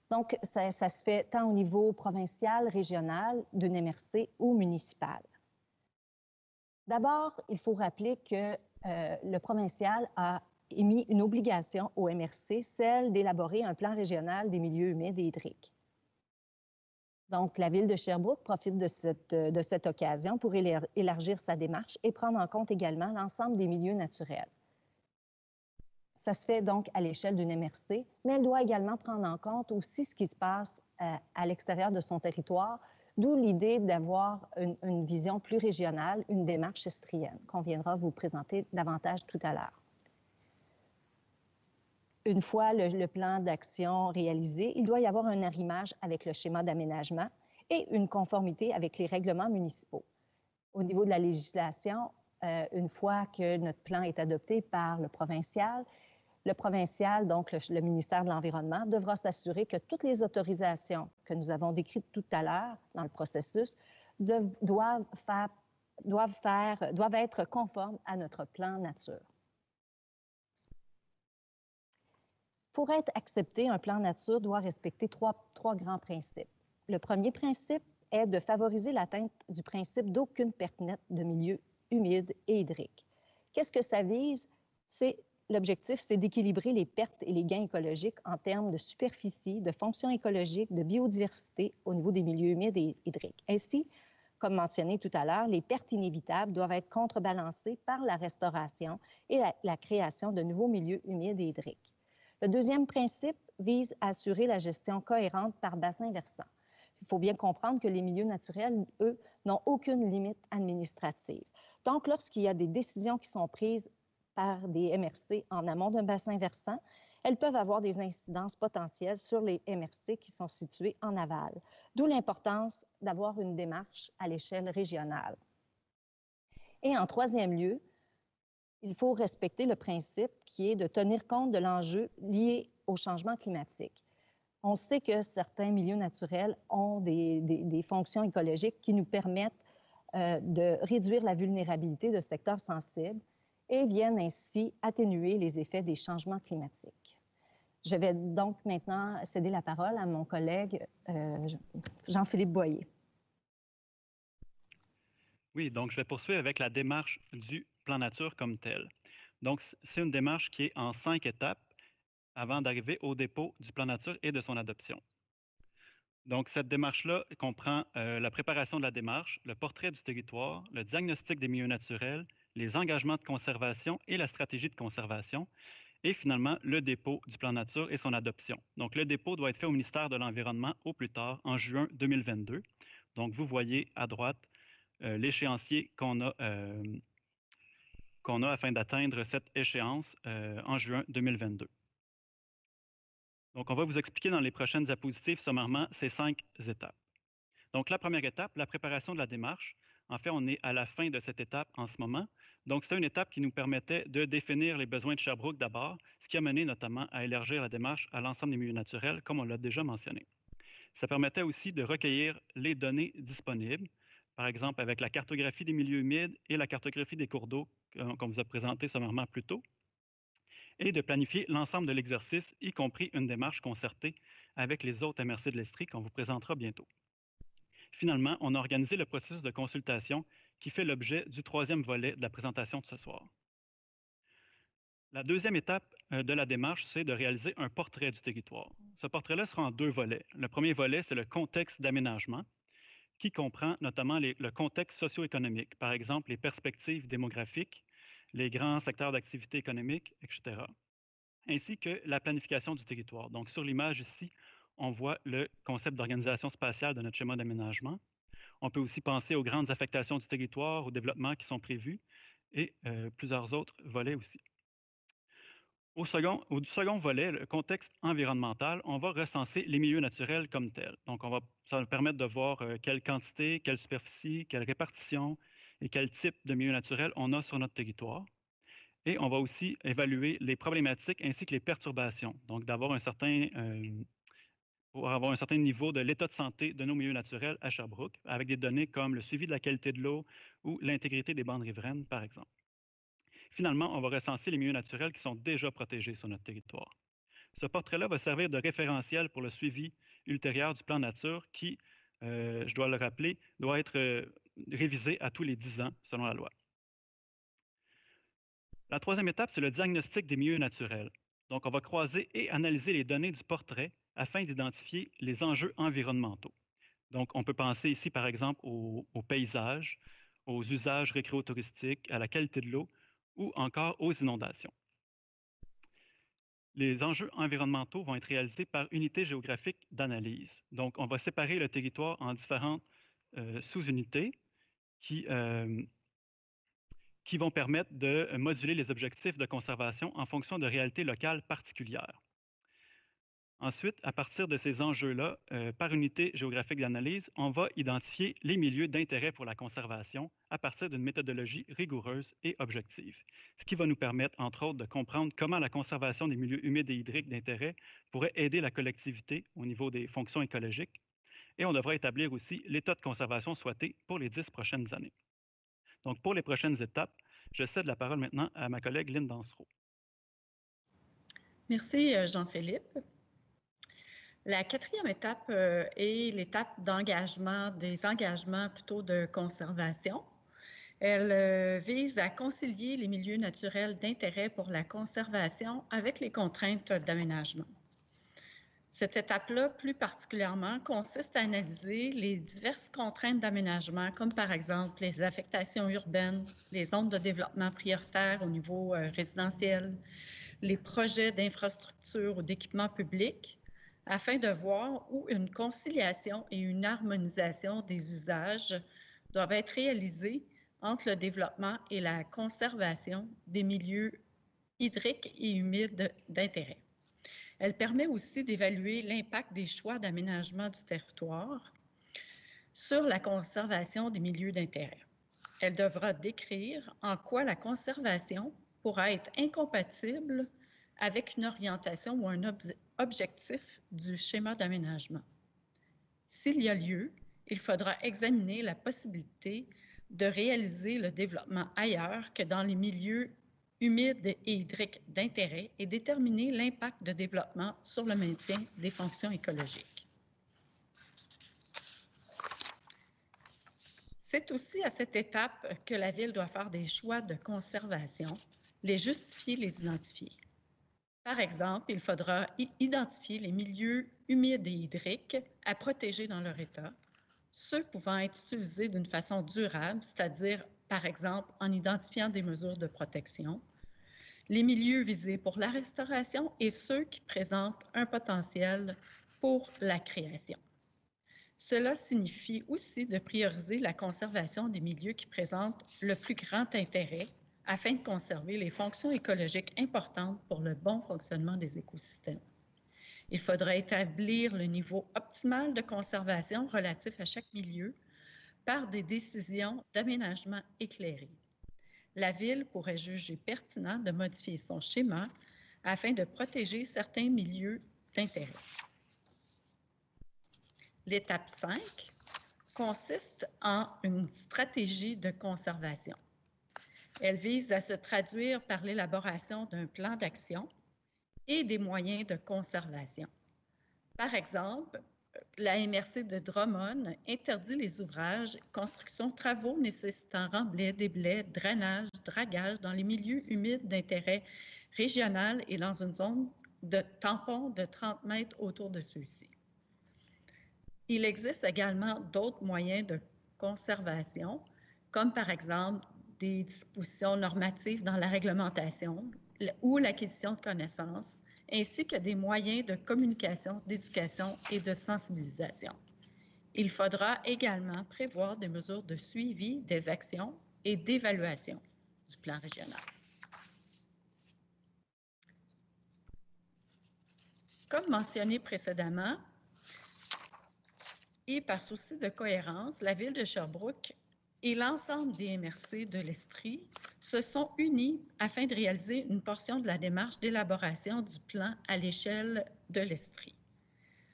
Donc, ça se fait tant au niveau provincial, régional, d'une MRC ou municipal. D'abord, il faut rappeler que le provincial a émis une obligation au MRC, celle d'élaborer un plan régional des milieux humides et hydriques. Donc, la Ville de Sherbrooke profite de cette occasion pour élargir sa démarche et prendre en compte également l'ensemble des milieux naturels. Ça se fait donc à l'échelle d'une MRC, mais elle doit également prendre en compte aussi ce qui se passe à l'extérieur de son territoire, d'où l'idée d'avoir une vision plus régionale, une démarche estrienne, qu'on viendra vous présenter davantage tout à l'heure. Une fois le plan d'action réalisé, il doit y avoir un arrimage avec le schéma d'aménagement et une conformité avec les règlements municipaux. Au niveau de la législation, une fois que notre plan est adopté par le provincial, donc le ministère de l'Environnement, devra s'assurer que toutes les autorisations que nous avons décrites tout à l'heure dans le processus doivent être conformes à notre plan nature. Pour être accepté, un plan nature doit respecter trois grands principes. Le premier principe est de favoriser l'atteinte du principe d'aucune perte nette de milieux humides et hydriques. Qu'est-ce que ça vise? L'objectif, c'est d'équilibrer les pertes et les gains écologiques en termes de superficie, de fonctions écologiques, de biodiversité au niveau des milieux humides et hydriques. Ainsi, comme mentionné tout à l'heure, les pertes inévitables doivent être contrebalancées par la restauration et la création de nouveaux milieux humides et hydriques. Le deuxième principe vise à assurer la gestion cohérente par bassin versant. Il faut bien comprendre que les milieux naturels, eux, n'ont aucune limite administrative. Donc, lorsqu'il y a des décisions qui sont prises par des MRC en amont d'un bassin versant, elles peuvent avoir des incidences potentielles sur les MRC qui sont situés en aval, d'où l'importance d'avoir une démarche à l'échelle régionale. Et en troisième lieu, il faut respecter le principe qui est de tenir compte de l'enjeu lié au changement climatique. On sait que certains milieux naturels ont des fonctions écologiques qui nous permettent de réduire la vulnérabilité de secteurs sensibles et viennent ainsi atténuer les effets des changements climatiques. Je vais donc maintenant céder la parole à mon collègue Jean-Philippe Boyer. Oui, donc je vais poursuivre avec la démarche du plan nature comme tel. Donc, c'est une démarche qui est en 5 étapes avant d'arriver au dépôt du plan nature et de son adoption. Donc, cette démarche-là comprend la préparation de la démarche, le portrait du territoire, le diagnostic des milieux naturels, les engagements de conservation et la stratégie de conservation, et finalement le dépôt du plan nature et son adoption. Donc, le dépôt doit être fait au ministère de l'Environnement au plus tard en juin 2022. Donc, vous voyez à droite l'échéancier qu'on a afin d'atteindre cette échéance en juin 2022. Donc, on va vous expliquer dans les prochaines diapositives sommairement ces 5 étapes. Donc, la première étape, la préparation de la démarche. En fait, on est à la fin de cette étape en ce moment. Donc, c'était une étape qui nous permettait de définir les besoins de Sherbrooke d'abord, ce qui a mené notamment à élargir la démarche à l'ensemble des milieux naturels, comme on l'a déjà mentionné. Ça permettait aussi de recueillir les données disponibles, par exemple avec la cartographie des milieux humides et la cartographie des cours d'eau qu'on vous a présenté sommairement plus tôt, et de planifier l'ensemble de l'exercice, y compris une démarche concertée avec les autres MRC de l'Estrie qu'on vous présentera bientôt. Finalement, on a organisé le processus de consultation qui fait l'objet du 3e volet de la présentation de ce soir. La deuxième étape de la démarche, c'est de réaliser un portrait du territoire. Ce portrait-là sera en 2 volets. Le premier volet, c'est le contexte d'aménagement, qui comprend notamment le contexte socio-économique, par exemple les perspectives démographiques, les grands secteurs d'activité économique, etc., ainsi que la planification du territoire. Donc, sur l'image ici, on voit le concept d'organisation spatiale de notre schéma d'aménagement. On peut aussi penser aux grandes affectations du territoire, aux développements qui sont prévus et plusieurs autres volets aussi. Au second volet, le contexte environnemental, on va recenser les milieux naturels comme tels. Donc, ça va nous permettre de voir quelle quantité, quelle superficie, quelle répartition et quel type de milieux naturels on a sur notre territoire. Et on va aussi évaluer les problématiques ainsi que les perturbations. Donc, pour avoir un certain niveau de l'état de santé de nos milieux naturels à Sherbrooke, avec des données comme le suivi de la qualité de l'eau ou l'intégrité des bandes riveraines, par exemple. Finalement, on va recenser les milieux naturels qui sont déjà protégés sur notre territoire. Ce portrait-là va servir de référentiel pour le suivi ultérieur du plan nature qui, je dois le rappeler, doit être révisé à tous les 10 ans selon la loi. La 3e étape, c'est le diagnostic des milieux naturels. Donc, on va croiser et analyser les données du portrait afin d'identifier les enjeux environnementaux. Donc, on peut penser ici, par exemple, au paysage, aux usages récréotouristiques, à la qualité de l'eau ou encore aux inondations. Les enjeux environnementaux vont être réalisés par unité géographique d'analyse. Donc, on va séparer le territoire en différentes sous-unités qui vont permettre de moduler les objectifs de conservation en fonction de réalités locales particulières. Ensuite, à partir de ces enjeux-là, par unité géographique d'analyse, on va identifier les milieux d'intérêt pour la conservation à partir d'une méthodologie rigoureuse et objective, ce qui va nous permettre, entre autres, de comprendre comment la conservation des milieux humides et hydriques d'intérêt pourrait aider la collectivité au niveau des fonctions écologiques, et on devra établir aussi l'état de conservation souhaité pour les 10 prochaines années. Donc, pour les prochaines étapes, je cède la parole maintenant à ma collègue Lynne Dansereau. Merci, Jean-Philippe. La 4e étape est l'étape d'engagement, des engagements plutôt de conservation. Elle vise à concilier les milieux naturels d'intérêt pour la conservation avec les contraintes d'aménagement. Cette étape-là, plus particulièrement, consiste à analyser les diverses contraintes d'aménagement, comme par exemple les affectations urbaines, les zones de développement prioritaires au niveau résidentiel, les projets d'infrastructure ou d'équipement public, afin de voir où une conciliation et une harmonisation des usages doivent être réalisées entre le développement et la conservation des milieux hydriques et humides d'intérêt. Elle permet aussi d'évaluer l'impact des choix d'aménagement du territoire sur la conservation des milieux d'intérêt. Elle devra décrire en quoi la conservation pourra être incompatible avec une orientation ou un objectif du schéma d'aménagement. S'il y a lieu, il faudra examiner la possibilité de réaliser le développement ailleurs que dans les milieux humides et hydriques d'intérêt et déterminer l'impact de développement sur le maintien des fonctions écologiques. C'est aussi à cette étape que la Ville doit faire des choix de conservation, les justifier, les identifier. Par exemple, il faudra identifier les milieux humides et hydriques à protéger dans leur état, ceux pouvant être utilisés d'une façon durable, c'est-à-dire, par exemple, en identifiant des mesures de protection, les milieux visés pour la restauration et ceux qui présentent un potentiel pour la création. Cela signifie aussi de prioriser la conservation des milieux qui présentent le plus grand intérêt afin de conserver les fonctions écologiques importantes pour le bon fonctionnement des écosystèmes. Il faudra établir le niveau optimal de conservation relatif à chaque milieu par des décisions d'aménagement éclairées. La Ville pourrait juger pertinent de modifier son schéma afin de protéger certains milieux d'intérêt. L'étape 5 consiste en une stratégie de conservation. Elle vise à se traduire par l'élaboration d'un plan d'action et des moyens de conservation. Par exemple, la MRC de Drummond interdit les ouvrages, constructions, travaux nécessitant remblai, déblai, drainage, dragage dans les milieux humides d'intérêt régional et dans une zone de tampon de 30 mètres autour de ceux-ci. Il existe également d'autres moyens de conservation, comme par exemple des dispositions normatives dans la réglementation ou l'acquisition de connaissances, ainsi que des moyens de communication, d'éducation et de sensibilisation. Il faudra également prévoir des mesures de suivi des actions et d'évaluation du plan régional. Comme mentionné précédemment, et par souci de cohérence, la Ville de Sherbrooke et l'ensemble des MRC de l'Estrie se sont unis afin de réaliser une portion de la démarche d'élaboration du plan à l'échelle de l'Estrie.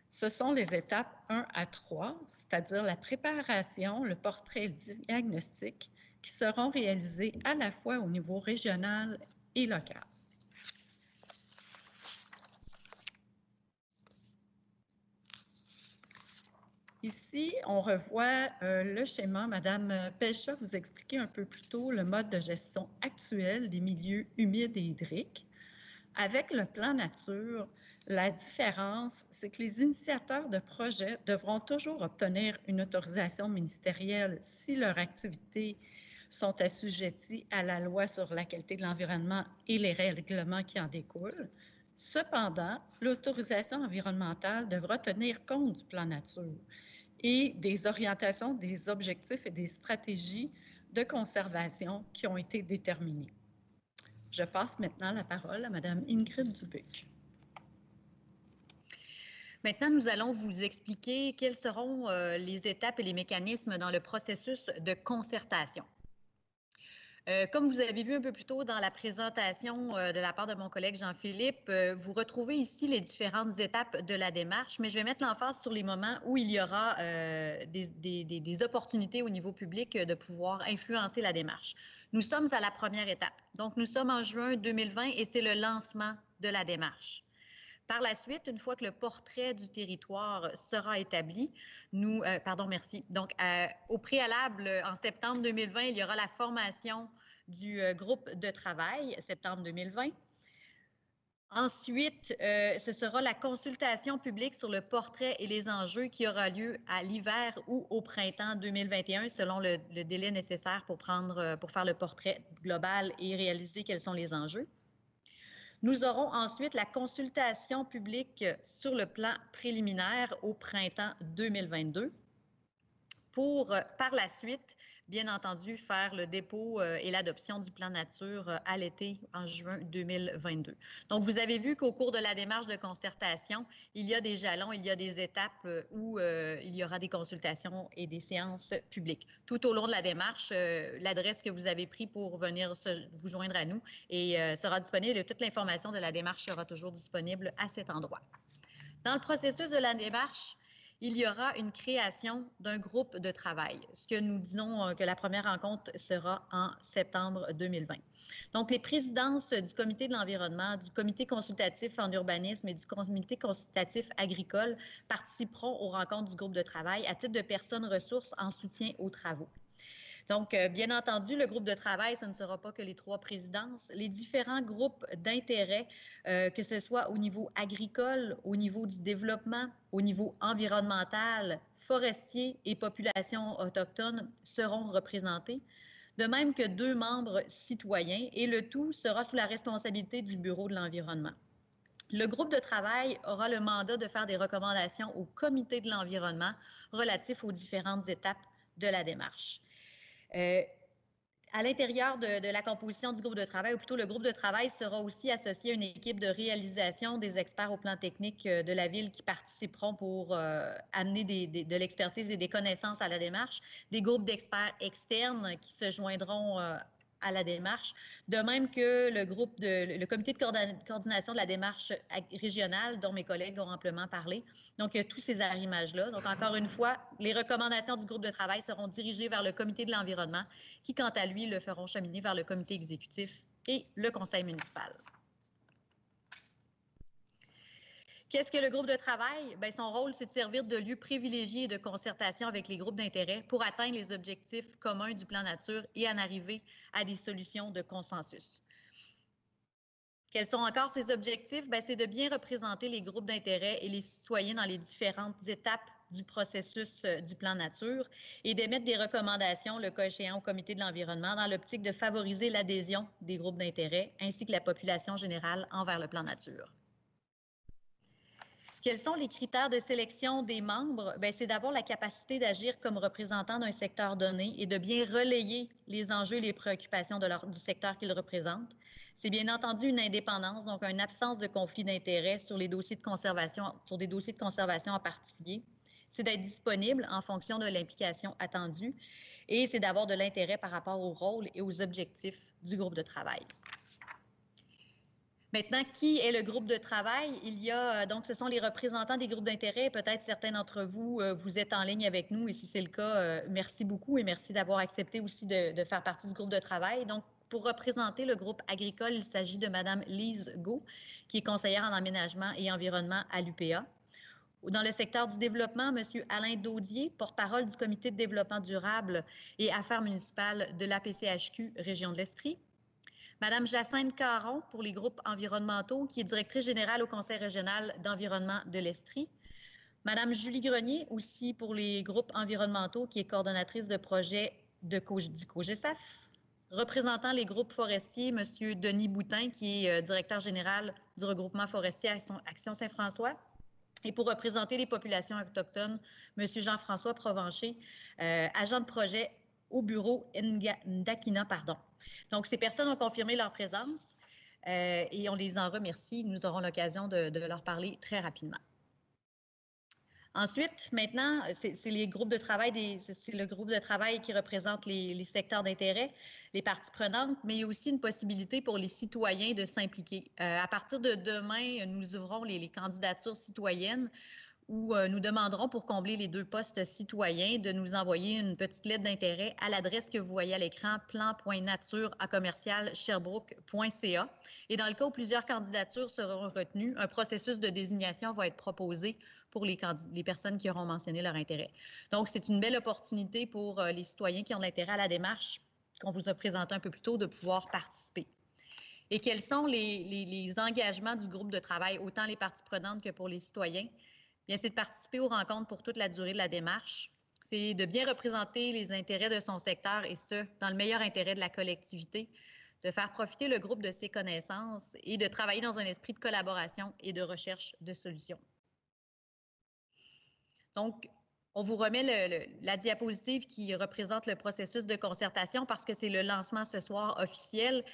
Ce sont les étapes 1 à 3, c'est-à-dire la préparation, le portrait et le diagnostic, qui seront réalisés à la fois au niveau régional et local. Ici, on revoit le schéma. Madame Pelcha vous expliquait un peu plus tôt le mode de gestion actuel des milieux humides et hydriques. Avec le plan nature, la différence, c'est que les initiateurs de projets devront toujours obtenir une autorisation ministérielle si leurs activités sont assujetties à la loi sur la qualité de l'environnement et les règlements qui en découlent. Cependant, l'autorisation environnementale devra tenir compte du plan nature et des orientations, des objectifs et des stratégies de conservation qui ont été déterminés. Je passe maintenant la parole à Mme Ingrid Dubuc. Maintenant, nous allons vous expliquer quelles seront les étapes et les mécanismes dans le processus de concertation. Comme vous avez vu un peu plus tôt dans la présentation de la part de mon collègue Jean-Philippe, vous retrouvez ici les différentes étapes de la démarche, mais je vais mettre l'emphase sur les moments où il y aura des opportunités au niveau public de pouvoir influencer la démarche. Nous sommes à la première étape. Donc, nous sommes en juin 2020 et c'est le lancement de la démarche. Par la suite, une fois que le portrait du territoire sera établi, Donc, au préalable, en septembre 2020, il y aura la formation du groupe de travail, septembre 2020. Ensuite, ce sera la consultation publique sur le portrait et les enjeux qui aura lieu à l'hiver ou au printemps 2021, selon le délai nécessaire pour faire le portrait global et réaliser quels sont les enjeux. Nous aurons ensuite la consultation publique sur le plan préliminaire au printemps 2022 pour, par la suite, bien entendu, faire le dépôt et l'adoption du plan nature à l'été, en juin 2022. Donc, vous avez vu qu'au cours de la démarche de concertation, il y a des jalons, il y a des étapes où il y aura des consultations et des séances publiques. Tout au long de la démarche, l'adresse que vous avez prise pour venir vous joindre à nous sera disponible et toute l'information de la démarche sera toujours disponible à cet endroit. Dans le processus de la démarche, il y aura une création d'un groupe de travail, ce que nous disons que la première rencontre sera en septembre 2020. Donc, les présidences du comité de l'environnement, du comité consultatif en urbanisme et du comité consultatif agricole participeront aux rencontres du groupe de travail à titre de personnes ressources en soutien aux travaux. Donc, bien entendu, le groupe de travail, ce ne sera pas que les 3 présidences. Les différents groupes d'intérêt, que ce soit au niveau agricole, au niveau du développement, au niveau environnemental, forestier et population autochtone seront représentés, de même que 2 membres citoyens, et le tout sera sous la responsabilité du Bureau de l'environnement. Le groupe de travail aura le mandat de faire des recommandations au comité de l'environnement relatifs aux différentes étapes de la démarche. À l'intérieur de la composition du groupe de travail, ou plutôt le groupe de travail sera aussi associé à une équipe de réalisation des experts au plan technique de la Ville qui participeront pour amener de l'expertise et des connaissances à la démarche, des groupes d'experts externes qui se joindront à la démarche, de même que le comité de coordination de la démarche régionale dont mes collègues ont amplement parlé. Donc, il y a tous ces arrimages-là. Donc, encore une fois, les recommandations du groupe de travail seront dirigées vers le comité de l'environnement qui, quant à lui, le feront cheminer vers le comité exécutif et le conseil municipal. Qu'est-ce que le groupe de travail? Bien, son rôle, c'est de servir de lieu privilégié de concertation avec les groupes d'intérêt pour atteindre les objectifs communs du plan nature et en arriver à des solutions de consensus. Quels sont encore ces objectifs? Bien, c'est de bien représenter les groupes d'intérêt et les citoyens dans les différentes étapes du processus du plan nature et d'émettre des recommandations, le cas échéant, au comité de l'environnement dans l'optique de favoriser l'adhésion des groupes d'intérêt ainsi que la population générale envers le plan nature. Quels sont les critères de sélection des membres? Bien, c'est d'abord la capacité d'agir comme représentant d'un secteur donné et de bien relayer les enjeux et les préoccupations du secteur qu'ils représentent. C'est bien entendu une indépendance, donc une absence de conflit d'intérêts sur les dossiers de conservation, sur des dossiers de conservation en particulier. C'est d'être disponible en fonction de l'implication attendue et c'est d'avoir de l'intérêt par rapport au rôle et aux objectifs du groupe de travail. Maintenant, qui est le groupe de travail? Il y a, donc, ce sont les représentants des groupes d'intérêt. Peut-être certains d'entre vous, vous êtes en ligne avec nous et si c'est le cas, merci beaucoup et merci d'avoir accepté aussi de faire partie du groupe de travail. Donc, pour représenter le groupe agricole, il s'agit de Mme Lise Gault, qui est conseillère en aménagement et environnement à l'UPA. Dans le secteur du développement, M. Alain Daudier, porte-parole du comité de développement durable et affaires municipales de l'APCHQ Région de l'Estrie. Madame Jacinthe Caron pour les groupes environnementaux, qui est directrice générale au Conseil régional d'environnement de l'Estrie. Madame Julie Grenier aussi pour les groupes environnementaux, qui est coordonnatrice de projet du COGESAF. Représentant les groupes forestiers, M. Denis Boutin, qui est directeur général du regroupement forestier Action Saint-François. Et pour représenter les populations autochtones, M. Jean-François Provencher, agent de projet au bureau Ndakina, pardon. Donc, ces personnes ont confirmé leur présence et on les en remercie. Nous aurons l'occasion de leur parler très rapidement. Ensuite, maintenant, c'est les groupes de travail, c'est le groupe de travail qui représente les secteurs d'intérêt, les parties prenantes, mais il y a aussi une possibilité pour les citoyens de s'impliquer. À partir de demain, nous ouvrons les candidatures citoyennes où nous demanderons pour combler les 2 postes citoyens de nous envoyer une petite lettre d'intérêt à l'adresse que vous voyez à l'écran, plan.nature@sherbrooke.ca. Et dans le cas où plusieurs candidatures seront retenues, un processus de désignation va être proposé pour les personnes qui auront mentionné leur intérêt. Donc, c'est une belle opportunité pour les citoyens qui ont l'intérêt à la démarche qu'on vous a présenté un peu plus tôt de pouvoir participer. Et quels sont les engagements du groupe de travail, autant les parties prenantes que pour les citoyens? Bien, c'est de participer aux rencontres pour toute la durée de la démarche. C'est de bien représenter les intérêts de son secteur et ce, dans le meilleur intérêt de la collectivité, de faire profiter le groupe de ses connaissances et de travailler dans un esprit de collaboration et de recherche de solutions. Donc, on vous remet la diapositive qui représente le processus de concertation parce que c'est le lancement ce soir officiel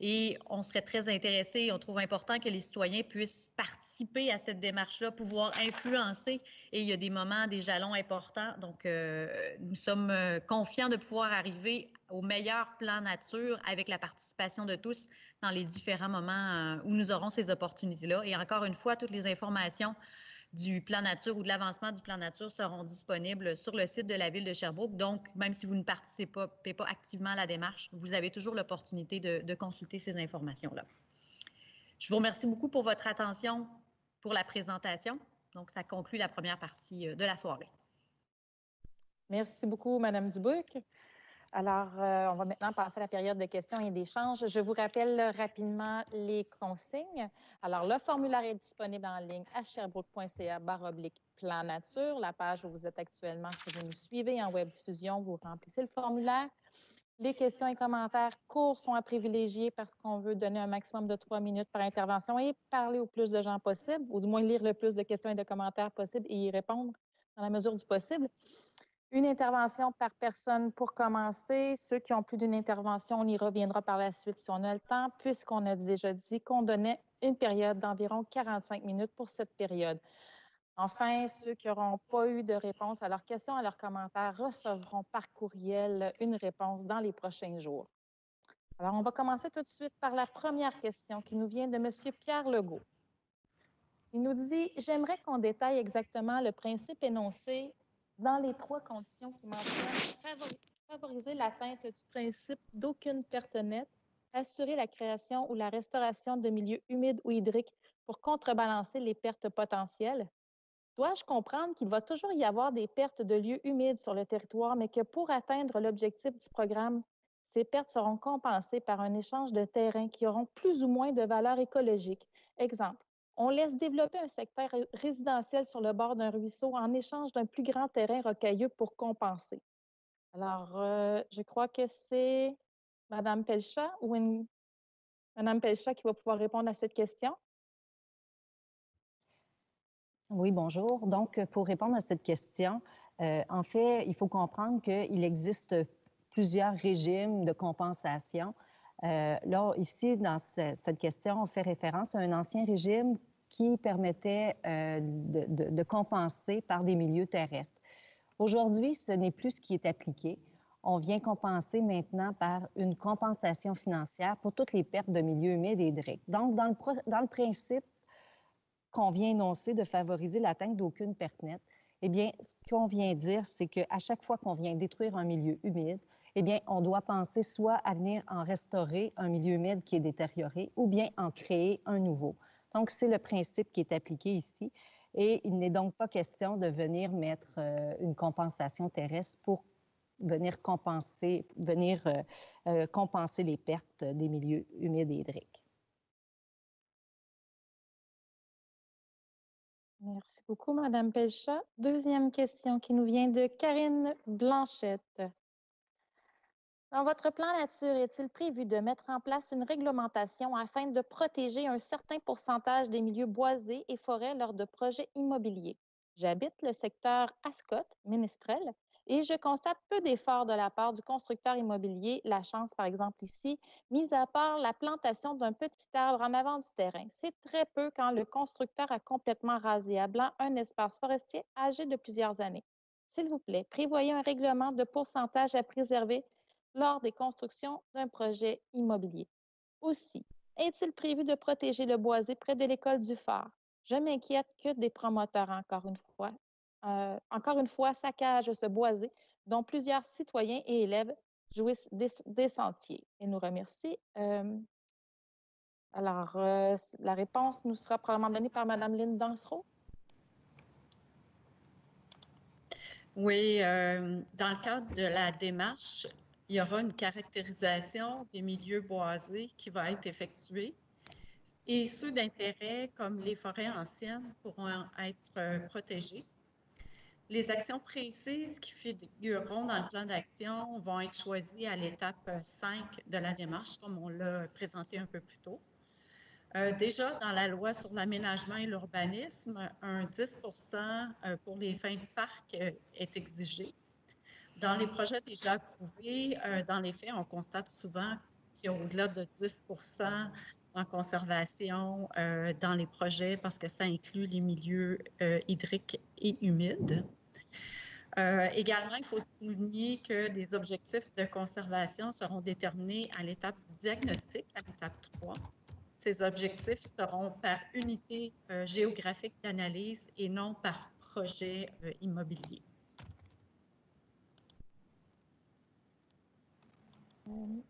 et on serait très intéressés, on trouve important que les citoyens puissent participer à cette démarche-là, pouvoir influencer et il y a des moments, des jalons importants. Donc, nous sommes confiants de pouvoir arriver au meilleur plan nature avec la participation de tous dans les différents moments où nous aurons ces opportunités-là. Et encore une fois, toutes les informations du plan nature ou de l'avancement du plan nature seront disponibles sur le site de la Ville de Sherbrooke. Donc, même si vous ne participez pas activement à la démarche, vous avez toujours l'opportunité de consulter ces informations-là. Je vous remercie beaucoup pour votre attention pour la présentation. Donc, ça conclut la première partie de la soirée. Merci beaucoup, Mme Dubuc. Alors, on va maintenant passer à la période de questions et d'échanges. Je vous rappelle rapidement les consignes. Alors, le formulaire est disponible en ligne à sherbrooke.ca/plan nature, la page où vous êtes actuellement si vous nous suivez en webdiffusion. Vous remplissez le formulaire. Les questions et commentaires courts sont à privilégier parce qu'on veut donner un maximum de 3 minutes par intervention et parler au plus de gens possible, ou du moins lire le plus de questions et de commentaires possible et y répondre dans la mesure du possible. Une intervention par personne pour commencer. Ceux qui ont plus d'une intervention, on y reviendra par la suite si on a le temps, puisqu'on a déjà dit qu'on donnait une période d'environ 45 minutes pour cette période. Enfin, ceux qui n'auront pas eu de réponse à leurs questions, à leurs commentaires, recevront par courriel une réponse dans les prochains jours. Alors, on va commencer tout de suite par la première question qui nous vient de M. Pierre Legault. Il nous dit « J'aimerais qu'on détaille exactement le principe énoncé dans les 3 conditions qui mentionnent favoriser l'atteinte du principe d'aucune perte nette, assurer la création ou la restauration de milieux humides ou hydriques pour contrebalancer les pertes potentielles. Dois-je comprendre qu'il va toujours y avoir des pertes de lieux humides sur le territoire, mais que pour atteindre l'objectif du programme, ces pertes seront compensées par un échange de terrains qui auront plus ou moins de valeur écologique? Exemple, on laisse développer un secteur résidentiel sur le bord d'un ruisseau en échange d'un plus grand terrain rocailleux pour compenser. Alors, je crois que c'est Mme Pelchat ou Mme Pelchat qui va pouvoir répondre à cette question. Oui, bonjour. Donc, pour répondre à cette question, en fait, il faut comprendre qu'il existe plusieurs régimes de compensation. Là, ici, dans cette question, on fait référence à un ancien régime qui permettait de compenser par des milieux terrestres. Aujourd'hui, ce n'est plus ce qui est appliqué. On vient compenser maintenant par une compensation financière pour toutes les pertes de milieux humides et hydriques. Donc, dans le principe qu'on vient énoncer de favoriser l'atteinte d'aucune perte nette, eh bien, ce qu'on vient dire, c'est qu'à chaque fois qu'on vient détruire un milieu humide, eh bien, on doit penser soit à venir en restaurer un milieu humide qui est détérioré ou bien en créer un nouveau. Donc, c'est le principe qui est appliqué ici et il n'est donc pas question de venir mettre une compensation terrestre pour venir compenser les pertes des milieux humides et hydriques. Merci beaucoup, Mme Pelchat. Deuxième question qui nous vient de Karine Blanchette. Dans votre plan nature, est-il prévu de mettre en place une réglementation afin de protéger un certain pourcentage des milieux boisés et forêts lors de projets immobiliers? J'habite le secteur Ascot, Ménestrel, et je constate peu d'efforts de la part du constructeur immobilier, La Chance par exemple ici, mis à part la plantation d'un petit arbre en avant du terrain. C'est très peu quand le constructeur a complètement rasé à blanc un espace forestier âgé de plusieurs années. S'il vous plaît, prévoyez un règlement de pourcentage à préserver lors des constructions d'un projet immobilier. Aussi, est-il prévu de protéger le boisé près de l'école du Phare? Je m'inquiète que des promoteurs, encore une fois, saccagent ce boisé dont plusieurs citoyens et élèves jouissent des sentiers. Et nous remercie. La réponse nous sera probablement donnée par Mme Lynne Dansereau. Oui, dans le cadre de la démarche, il y aura une caractérisation des milieux boisés qui va être effectuée et ceux d'intérêt, comme les forêts anciennes, pourront être protégés. Les actions précises qui figureront dans le plan d'action vont être choisies à l'étape 5 de la démarche, comme on l'a présenté un peu plus tôt. Déjà, dans la loi sur l'aménagement et l'urbanisme, un 10 pour les fins de parc est exigé. Dans les projets déjà approuvés, dans les faits, on constate souvent qu'il y a au-delà de 10 en conservation dans les projets parce que ça inclut les milieux hydriques et humides. Également, il faut souligner que des objectifs de conservation seront déterminés à l'étape du diagnostic, à l'étape 3. ces objectifs seront par unité géographique d'analyse et non par projet immobilier.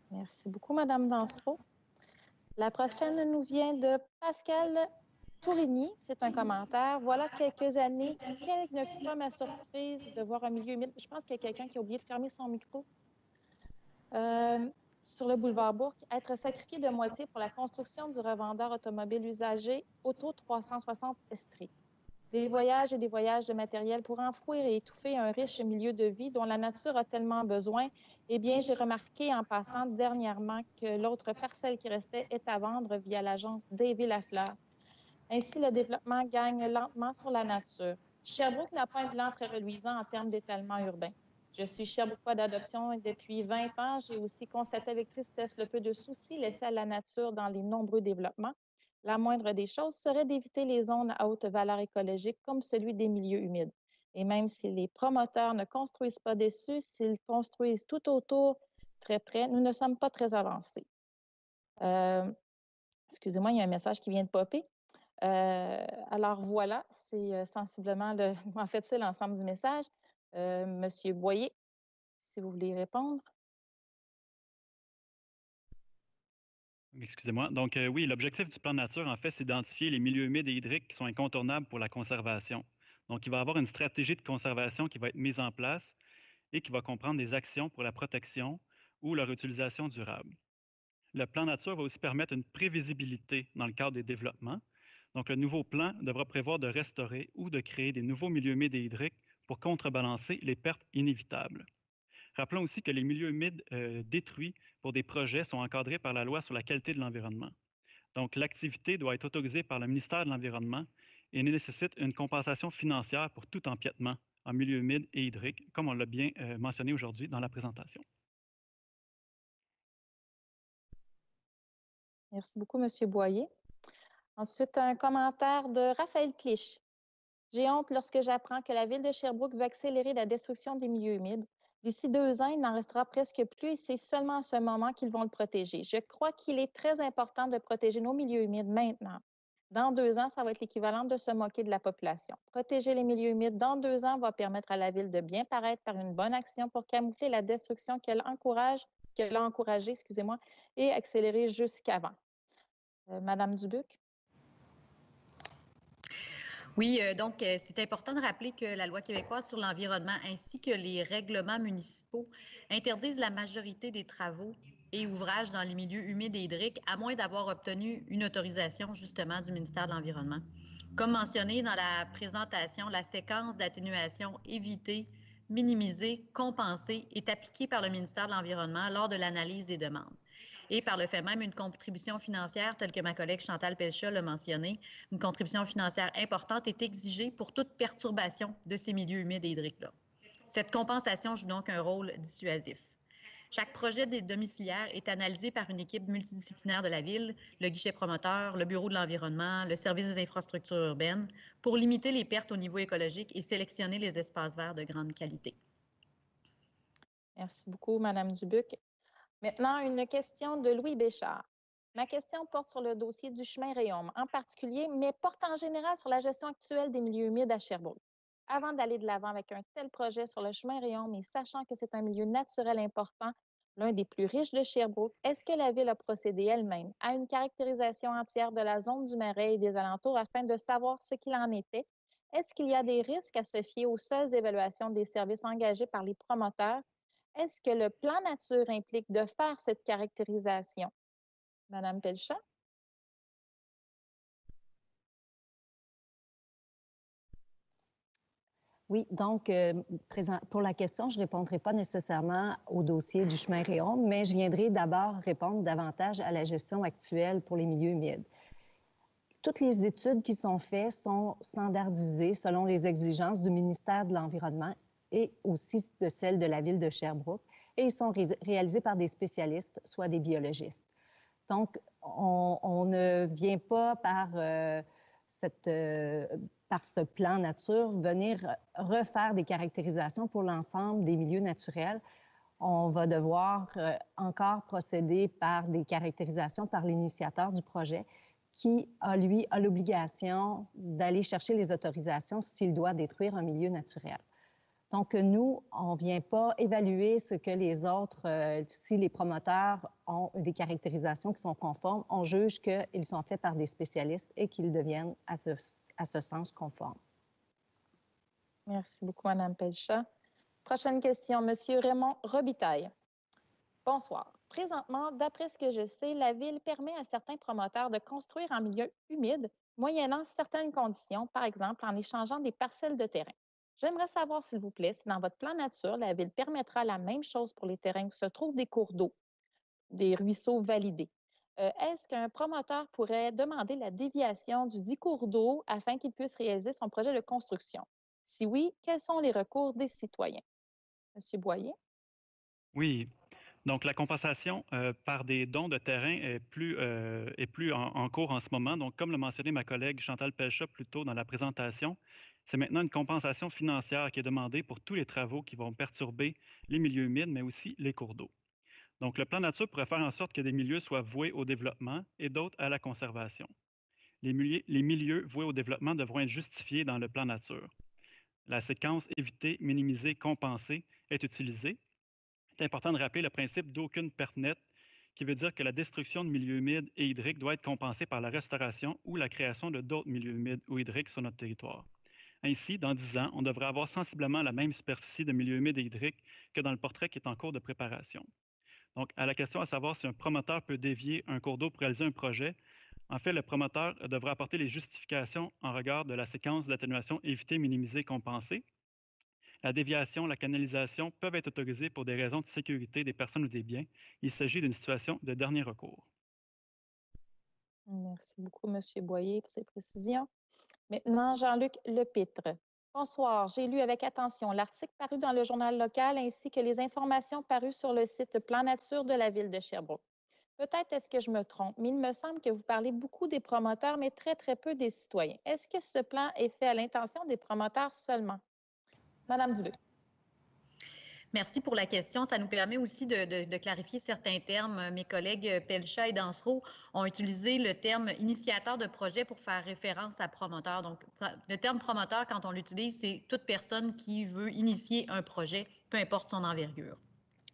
Merci beaucoup, Madame Dansereau. La prochaine nous vient de Pascal Tourigny. C'est un commentaire. Voilà quelques années, quelle ne fut pas ma surprise de voir un milieu humide. Je pense qu'il y a quelqu'un qui a oublié de fermer son micro. Sur le boulevard Bourque, être sacrifié de moitié pour la construction du revendeur automobile usagé Auto 360 Estrie. Des voyages et des voyages de matériel pour enfouir et étouffer un riche milieu de vie dont la nature a tellement besoin. Eh bien, j'ai remarqué en passant dernièrement que l'autre parcelle qui restait est à vendre via l'agence Davy Lafleur. Ainsi, le développement gagne lentement sur la nature. Sherbrooke n'a pas un bilan très reluisant en termes d'étalement urbain. Je suis Sherbrookeois d'adoption et depuis 20 ans, j'ai aussi constaté avec tristesse le peu de soucis laissés à la nature dans les nombreux développements. La moindre des choses serait d'éviter les zones à haute valeur écologique comme celui des milieux humides. Et même si les promoteurs ne construisent pas dessus, s'ils construisent tout autour, très près, nous ne sommes pas très avancés. Excusez-moi, il y a un message qui vient de popper. Alors voilà, c'est sensiblement en fait, c'est l'ensemble du message. Monsieur Boyer, si vous voulez répondre. Excusez-moi. Donc, oui, l'objectif du plan de nature, en fait, c'est d'identifier les milieux humides et hydriques qui sont incontournables pour la conservation. Donc, il va y avoir une stratégie de conservation qui va être mise en place et qui va comprendre des actions pour la protection ou leur utilisation durable. Le plan nature va aussi permettre une prévisibilité dans le cadre des développements. Donc, le nouveau plan devra prévoir de restaurer ou de créer des nouveaux milieux humides et hydriques pour contrebalancer les pertes inévitables. Rappelons aussi que les milieux humides détruits pour des projets sont encadrés par la loi sur la qualité de l'environnement. Donc, l'activité doit être autorisée par le ministère de l'Environnement et nécessite une compensation financière pour tout empiètement en milieu humide et hydrique, comme on l'a bien mentionné aujourd'hui dans la présentation. Merci beaucoup, M. Boyer. Ensuite, un commentaire de Raphaël Clich. J'ai honte lorsque j'apprends que la ville de Sherbrooke veut accélérer la destruction des milieux humides. D'ici 2 ans, il n'en restera presque plus et c'est seulement à ce moment qu'ils vont le protéger. Je crois qu'il est très important de protéger nos milieux humides maintenant. Dans 2 ans, ça va être l'équivalent de se moquer de la population. Protéger les milieux humides dans 2 ans va permettre à la ville de bien paraître par une bonne action pour camoufler la destruction qu'elle a encouragée, et accélérer jusqu'avant. Madame Dubuc? Oui, donc c'est important de rappeler que la loi québécoise sur l'environnement ainsi que les règlements municipaux interdisent la majorité des travaux et ouvrages dans les milieux humides et hydriques, à moins d'avoir obtenu une autorisation justement du ministère de l'Environnement. Comme mentionné dans la présentation, la séquence d'atténuation éviter, minimiser, compenser est appliquée par le ministère de l'Environnement lors de l'analyse des demandes. Et par le fait même, une contribution financière, telle que ma collègue Chantal Pelcha l'a mentionné, une contribution financière importante est exigée pour toute perturbation de ces milieux humides et hydriques-là. Cette compensation joue donc un rôle dissuasif. Chaque projet des domiciliaires est analysé par une équipe multidisciplinaire de la Ville, le guichet promoteur, le bureau de l'environnement, le service des infrastructures urbaines, pour limiter les pertes au niveau écologique et sélectionner les espaces verts de grande qualité. Merci beaucoup, Madame Dubuc. Maintenant, une question de Louis Béchard. Ma question porte sur le dossier du chemin Réaume en particulier, mais porte en général sur la gestion actuelle des milieux humides à Sherbrooke. Avant d'aller de l'avant avec un tel projet sur le chemin Réaume et sachant que c'est un milieu naturel important, l'un des plus riches de Sherbrooke, est-ce que la Ville a procédé elle-même à une caractérisation entière de la zone du Marais et des alentours afin de savoir ce qu'il en était? Est-ce qu'il y a des risques à se fier aux seules évaluations des services engagés par les promoteurs? Est-ce que le plan nature implique de faire cette caractérisation? Madame Pelcha? Oui, donc, pour la question, je ne répondrai pas nécessairement au dossier du chemin Réaume, mais je viendrai d'abord répondre davantage à la gestion actuelle pour les milieux humides. Toutes les études qui sont faites sont standardisées selon les exigences du ministère de l'Environnement et aussi de celles de la Ville de Sherbrooke, et ils sont réalisés par des spécialistes, soit des biologistes. Donc, on ne vient pas par ce plan nature venir refaire des caractérisations pour l'ensemble des milieux naturels. on va devoir encore procéder par des caractérisations par l'initiateur du projet qui, lui, a l'obligation d'aller chercher les autorisations s'il doit détruire un milieu naturel. Donc, nous, on ne vient pas évaluer ce que les autres, si les promoteurs ont des caractérisations qui sont conformes, on juge qu'ils sont faits par des spécialistes et qu'ils deviennent à ce sens conformes. Merci beaucoup, Mme Pelchat. Prochaine question, M. Raymond Robitaille. Bonsoir. Présentement, d'après ce que je sais, la Ville permet à certains promoteurs de construire en milieu humide, moyennant certaines conditions, par exemple en échangeant des parcelles de terrain. J'aimerais savoir, s'il vous plaît, si dans votre plan nature, la Ville permettra la même chose pour les terrains où se trouvent des cours d'eau, des ruisseaux validés. Est-ce qu'un promoteur pourrait demander la déviation du dit cours d'eau afin qu'il puisse réaliser son projet de construction? Si oui, quels sont les recours des citoyens? Monsieur Boyer? Oui. Donc, la compensation par des dons de terrain est plus en cours en ce moment. Donc, comme l'a mentionné ma collègue Chantal Pelchat plus tôt dans la présentation, c'est maintenant une compensation financière qui est demandée pour tous les travaux qui vont perturber les milieux humides, mais aussi les cours d'eau. Donc, le plan nature pourrait faire en sorte que des milieux soient voués au développement et d'autres à la conservation. Les milieux voués au développement devront être justifiés dans le plan nature. La séquence éviter, minimiser, compenser est utilisée. C'est important de rappeler le principe d'aucune perte nette, qui veut dire que la destruction de milieux humides et hydriques doit être compensée par la restauration ou la création de d'autres milieux humides ou hydriques sur notre territoire. Ainsi, dans 10 ans, on devrait avoir sensiblement la même superficie de milieux humides et hydriques que dans le portrait qui est en cours de préparation. Donc, à la question à savoir si un promoteur peut dévier un cours d'eau pour réaliser un projet, en fait, le promoteur devra apporter les justifications en regard de la séquence d'atténuation éviter, minimiser, compenser. La déviation, la canalisation peuvent être autorisées pour des raisons de sécurité des personnes ou des biens. Il s'agit d'une situation de dernier recours. Merci beaucoup, M. Boyer, pour ces précisions. Maintenant, Jean-Luc Lepitre. Bonsoir. J'ai lu avec attention l'article paru dans le journal local ainsi que les informations parues sur le site Plan Nature de la Ville de Sherbrooke. Peut-être est-ce que je me trompe, mais il me semble que vous parlez beaucoup des promoteurs, mais très, très peu des citoyens. Est-ce que ce plan est fait à l'intention des promoteurs seulement? Madame Dubuc. Merci pour la question. Ça nous permet aussi de clarifier certains termes. Mes collègues Pelchat et Dansereau ont utilisé le terme initiateur de projet pour faire référence à promoteur. Donc, le terme promoteur, quand on l'utilise, c'est toute personne qui veut initier un projet, peu importe son envergure.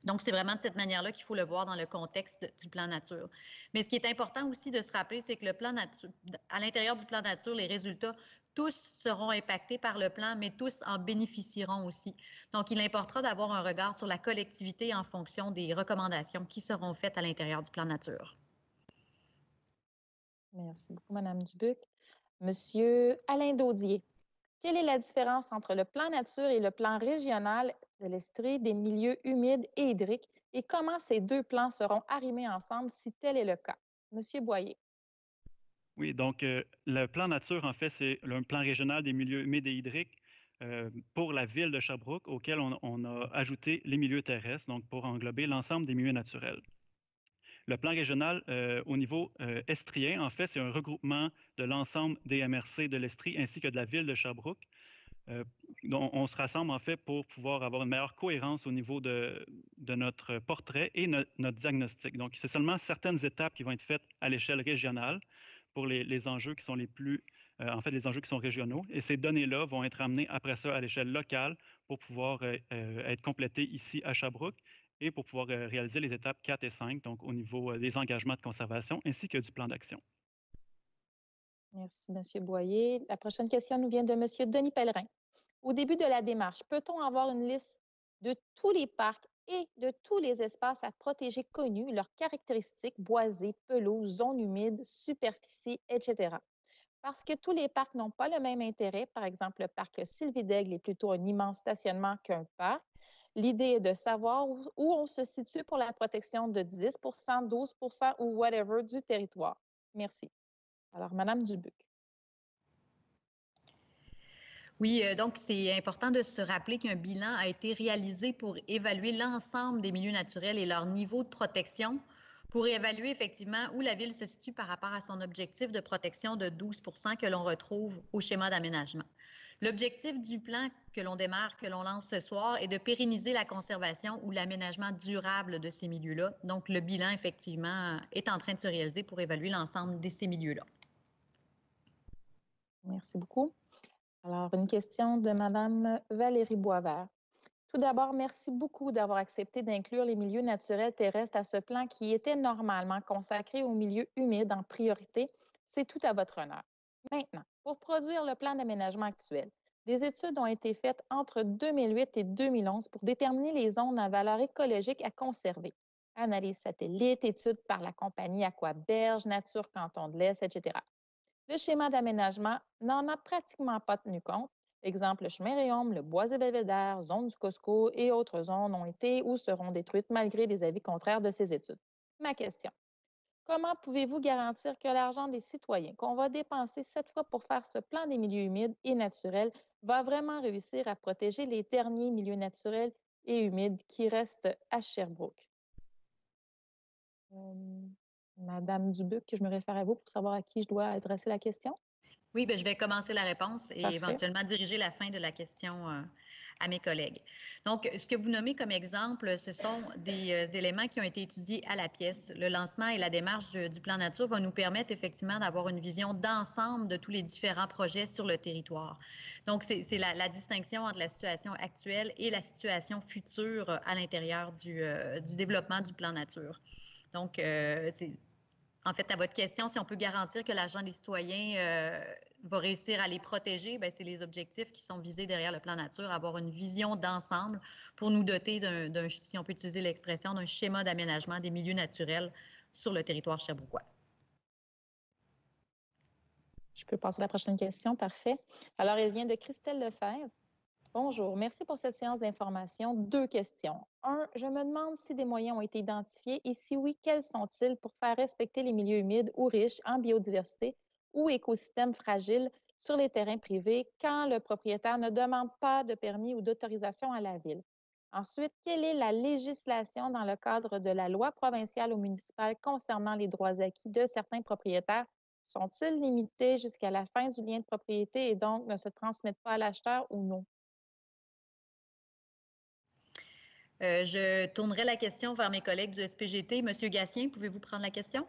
Donc, c'est vraiment de cette manière-là qu'il faut le voir dans le contexte du plan nature. Mais ce qui est important aussi de se rappeler, c'est que le plan nature, à l'intérieur du plan nature, les résultats, tous seront impactés par le plan, mais tous en bénéficieront aussi. Donc, il importera d'avoir un regard sur la collectivité en fonction des recommandations qui seront faites à l'intérieur du plan nature. Merci beaucoup, Mme Dubuc. Monsieur Alain Daudier, quelle est la différence entre le plan nature et le plan régional de l'Estrie des milieux humides et hydriques et comment ces deux plans seront arrimés ensemble si tel est le cas? Monsieur Boyer. Oui, donc le plan nature, en fait, c'est un plan régional des milieux humides et hydriques pour la ville de Sherbrooke, auquel on a ajouté les milieux terrestres, donc pour englober l'ensemble des milieux naturels. Le plan régional au niveau estrien, en fait, c'est un regroupement de l'ensemble des MRC de l'Estrie ainsi que de la ville de Sherbrooke. On se rassemble en fait pour pouvoir avoir une meilleure cohérence au niveau de notre portrait et notre diagnostic. Donc, c'est seulement certaines étapes qui vont être faites à l'échelle régionale pour les enjeux qui sont les plus, en fait, les enjeux qui sont régionaux. Et ces données-là vont être amenées après ça à l'échelle locale pour pouvoir être complétées ici à Sherbrooke et pour pouvoir réaliser les étapes 4 et 5, donc au niveau des engagements de conservation ainsi que du plan d'action. Merci, M. Boyer. La prochaine question nous vient de M. Denis Pellerin. Au début de la démarche, peut-on avoir une liste de tous les parcs et de tous les espaces à protéger connus, leurs caractéristiques, boisés, pelouses, zones humides, superficies, etc.? Parce que tous les parcs n'ont pas le même intérêt. Par exemple, le parc Sylvie d'Aigle est plutôt un immense stationnement qu'un parc. L'idée est de savoir où on se situe pour la protection de 10 12 ou whatever du territoire. Merci. Alors, Mme Dubuc. Oui, donc c'est important de se rappeler qu'un bilan a été réalisé pour évaluer l'ensemble des milieux naturels et leur niveau de protection, pour évaluer effectivement où la ville se situe par rapport à son objectif de protection de 12 que l'on retrouve au schéma d'aménagement. L'objectif du plan que l'on démarre, que l'on lance ce soir, est de pérenniser la conservation ou l'aménagement durable de ces milieux-là. Donc, le bilan, effectivement, est en train de se réaliser pour évaluer l'ensemble de ces milieux-là. Merci beaucoup. Alors, une question de Mme Valérie Boisvert. Tout d'abord, merci beaucoup d'avoir accepté d'inclure les milieux naturels terrestres à ce plan qui était normalement consacré aux milieux humides en priorité. C'est tout à votre honneur. Maintenant, pour produire le plan d'aménagement actuel, des études ont été faites entre 2008 et 2011 pour déterminer les zones à valeur écologique à conserver. Analyse satellite, études par la compagnie Aquaberge, Nature Canton de l'Est, etc. Le schéma d'aménagement n'en a pratiquement pas tenu compte. Exemple, le chemin Réaume, le Boisé-Belvédère, zone du Costco et autres zones ont été ou seront détruites malgré des avis contraires de ces études. Ma question, comment pouvez-vous garantir que l'argent des citoyens qu'on va dépenser cette fois pour faire ce plan des milieux humides et naturels va vraiment réussir à protéger les derniers milieux naturels et humides qui restent à Sherbrooke? Madame Dubuc, je me réfère à vous pour savoir à qui je dois adresser la question. Oui, bien, je vais commencer la réponse et Parfait. éventuellement diriger la fin de la question à mes collègues. Donc, ce que vous nommez comme exemple, ce sont des éléments qui ont été étudiés à la pièce. Le lancement et la démarche du plan nature vont nous permettre effectivement d'avoir une vision d'ensemble de tous les différents projets sur le territoire. Donc, c'est la distinction entre la situation actuelle et la situation future à l'intérieur du développement du plan nature. Donc, en fait, à votre question, si on peut garantir que l'argent des citoyens va réussir à les protéger, bien, c'est les objectifs qui sont visés derrière le plan nature, avoir une vision d'ensemble pour nous doter d'un, si on peut utiliser l'expression, d'un schéma d'aménagement des milieux naturels sur le territoire sherbrookois. Je peux passer à la prochaine question, parfait. Alors, elle vient de Christelle Lefebvre. Bonjour, merci pour cette séance d'information. 2 questions. 1, je me demande si des moyens ont été identifiés et si oui, quels sont-ils pour faire respecter les milieux humides ou riches en biodiversité ou écosystèmes fragiles sur les terrains privés quand le propriétaire ne demande pas de permis ou d'autorisation à la ville. Ensuite, quelle est la législation dans le cadre de la loi provinciale ou municipale concernant les droits acquis de certains propriétaires? Sont-ils limités jusqu'à la fin du lien de propriété et donc ne se transmettent pas à l'acheteur ou non? Je tournerai la question vers mes collègues du SPGT. Monsieur Gatien, pouvez-vous prendre la question?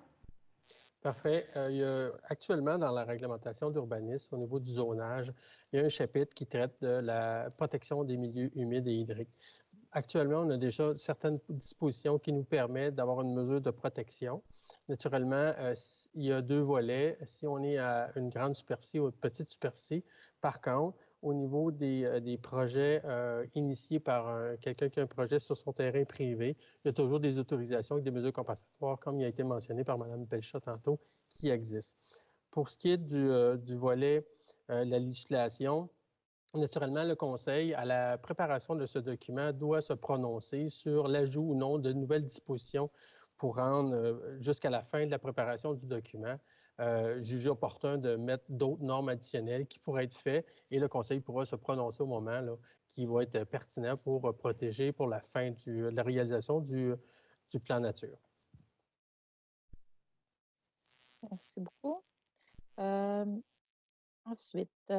Parfait. Il y a actuellement dans la réglementation d'urbanisme, au niveau du zonage, il y a un chapitre qui traite de la protection des milieux humides et hydriques. Actuellement, on a déjà certaines dispositions qui nous permettent d'avoir une mesure de protection. Naturellement, il y a 2 volets. Si on est à une grande superficie ou une petite superficie, par contre, au niveau des projets initiés par quelqu'un qui a un projet sur son terrain privé, il y a toujours des autorisations avec des mesures compensatoires, comme il a été mentionné par Mme Pelchat tantôt, qui existent. Pour ce qui est du volet la législation, naturellement, le Conseil, à la préparation de ce document, doit se prononcer sur l'ajout ou non de nouvelles dispositions pour rendre, jusqu'à la fin de la préparation du document, jugé opportun de mettre d'autres normes additionnelles qui pourraient être faites et le Conseil pourra se prononcer au moment là, qui va être pertinent pour protéger pour la fin de la réalisation du plan nature. Merci beaucoup. Ensuite,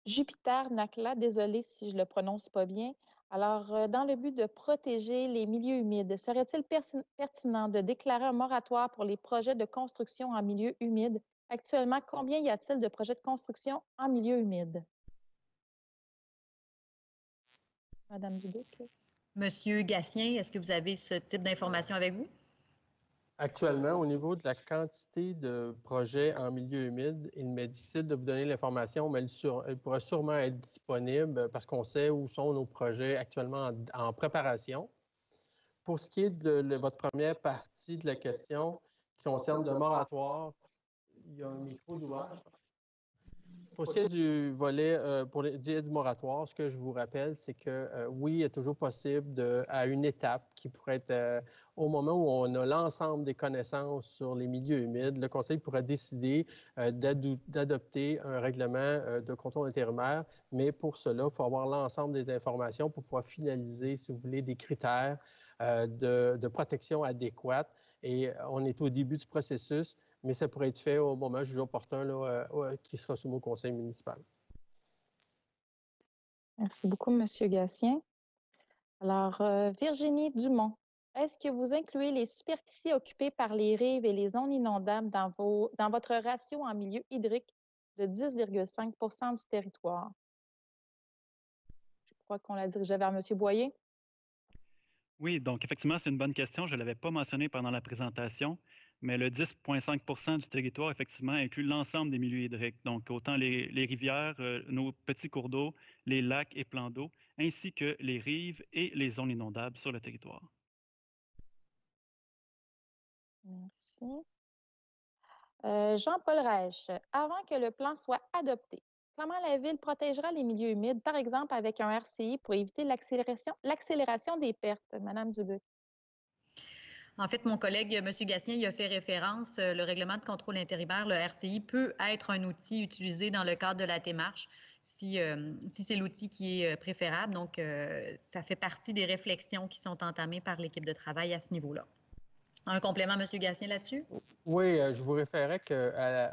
Jupiter Nakla, désolée si je le prononce pas bien. Alors, dans le but de protéger les milieux humides, serait-il pertinent de déclarer un moratoire pour les projets de construction en milieu humide? Actuellement, combien y a-t-il de projets de construction en milieu humide? Madame Dubuc. Monsieur Gatien, est-ce que vous avez ce type d'information avec vous? Actuellement, au niveau de la quantité de projets en milieu humide, il m'est difficile de vous donner l'information, mais elle pourra sûrement être disponible parce qu'on sait où sont nos projets actuellement en préparation. Pour ce qui est de votre première partie de la question qui concerne le moratoire, il y a un micro d'ouvert. Pour ce qui est du volet pour du moratoire, ce que je vous rappelle, c'est que oui, il est toujours possible à une étape qui pourrait être au moment où on a l'ensemble des connaissances sur les milieux humides, le Conseil pourrait décider d'adopter un règlement de contrôle intérimaire, mais pour cela, il faut avoir l'ensemble des informations pour pouvoir finaliser, si vous voulez, des critères de protection adéquates. Et on est au début du processus, mais ça pourrait être fait au moment jugé opportun là, qui sera soumis au conseil municipal. Merci beaucoup, M. Gatien. Alors, Virginie Dumont, est-ce que vous incluez les superficies occupées par les rives et les zones inondables dans votre ratio en milieu hydrique de 10,5 du territoire? Je crois qu'on la dirigeait vers M. Boyer. Oui, donc effectivement, c'est une bonne question. Je ne l'avais pas mentionné pendant la présentation, mais le 10,5 du territoire, effectivement, inclut l'ensemble des milieux hydriques. Donc, autant les rivières, nos petits cours d'eau, les lacs et plans d'eau, ainsi que les rives et les zones inondables sur le territoire. Merci. Jean-Paul Reich, avant que le plan soit adopté, comment la Ville protégera les milieux humides, par exemple avec un RCI pour éviter l'accélération des pertes? Madame Dubuc. En fait, mon collègue, M. Gatien, il a fait référence, le règlement de contrôle intérimaire, le RCI, peut être un outil utilisé dans le cadre de la démarche si c'est l'outil qui est préférable. Donc, ça fait partie des réflexions qui sont entamées par l'équipe de travail à ce niveau-là. Un complément, M. Gatien, là-dessus? Oui, je vous référais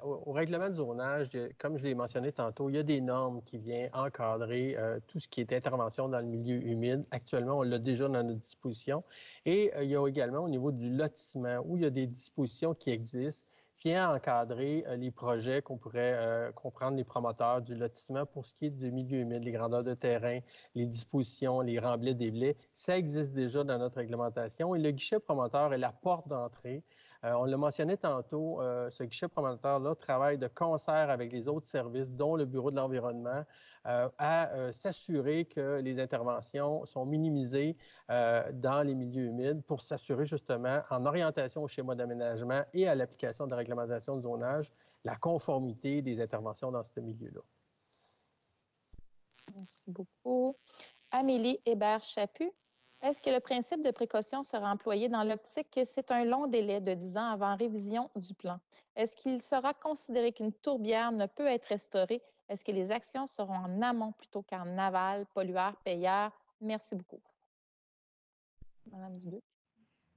au règlement de zonage, comme je l'ai mentionné tantôt, il y a des normes qui viennent encadrer tout ce qui est intervention dans le milieu humide. Actuellement, on l'a déjà dans notre disposition. Et il y a également au niveau du lotissement, où il y a des dispositions qui existent, vient encadrer les projets qu'on pourrait comprendre les promoteurs du lotissement pour ce qui est du milieu humide, les grandeurs de terrain, les dispositions, les remblais, déblais. Ça existe déjà dans notre réglementation et le guichet promoteur est la porte d'entrée. On l'a mentionné tantôt, ce guichet promoteur-là travaille de concert avec les autres services, dont le Bureau de l'environnement, à s'assurer que les interventions sont minimisées dans les milieux humides pour s'assurer justement, en orientation au schéma d'aménagement et à l'application de la réglementation de zonage, la conformité des interventions dans ce milieu-là. Merci beaucoup. Amélie Hébert-Chaput, est-ce que le principe de précaution sera employé dans l'optique que c'est un long délai de 10 ans avant révision du plan? Est-ce qu'il sera considéré qu'une tourbière ne peut être restaurée? Est-ce que les actions seront en amont plutôt qu'en aval, pollueur, payeur? Merci beaucoup. Madame Dubuc.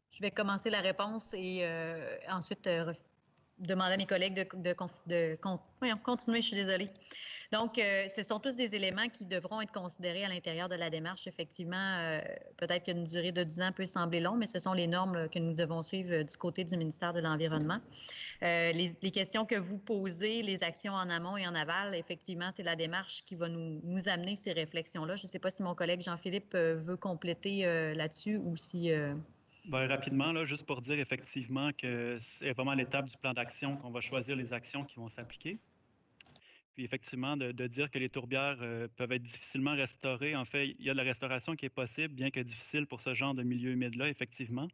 Je vais commencer la réponse et ensuite demander à mes collègues de continuer, je suis désolée. Donc, ce sont tous des éléments qui devront être considérés à l'intérieur de la démarche. Effectivement, peut-être qu'une durée de 10 ans peut sembler long, mais ce sont les normes que nous devons suivre du côté du ministère de l'Environnement. Les questions que vous posez, les actions en amont et en aval, effectivement, c'est la démarche qui va nous amener ces réflexions-là. Je ne sais pas si mon collègue Jean-Philippe veut compléter là-dessus ou si... Bien, rapidement, là, juste pour dire effectivement que c'est vraiment à l'étape du plan d'action qu'on va choisir les actions qui vont s'appliquer. Puis effectivement, de dire que les tourbières peuvent être difficilement restaurées. En fait, il y a de la restauration qui est possible, bien que difficile pour ce genre de milieu humide-là, effectivement.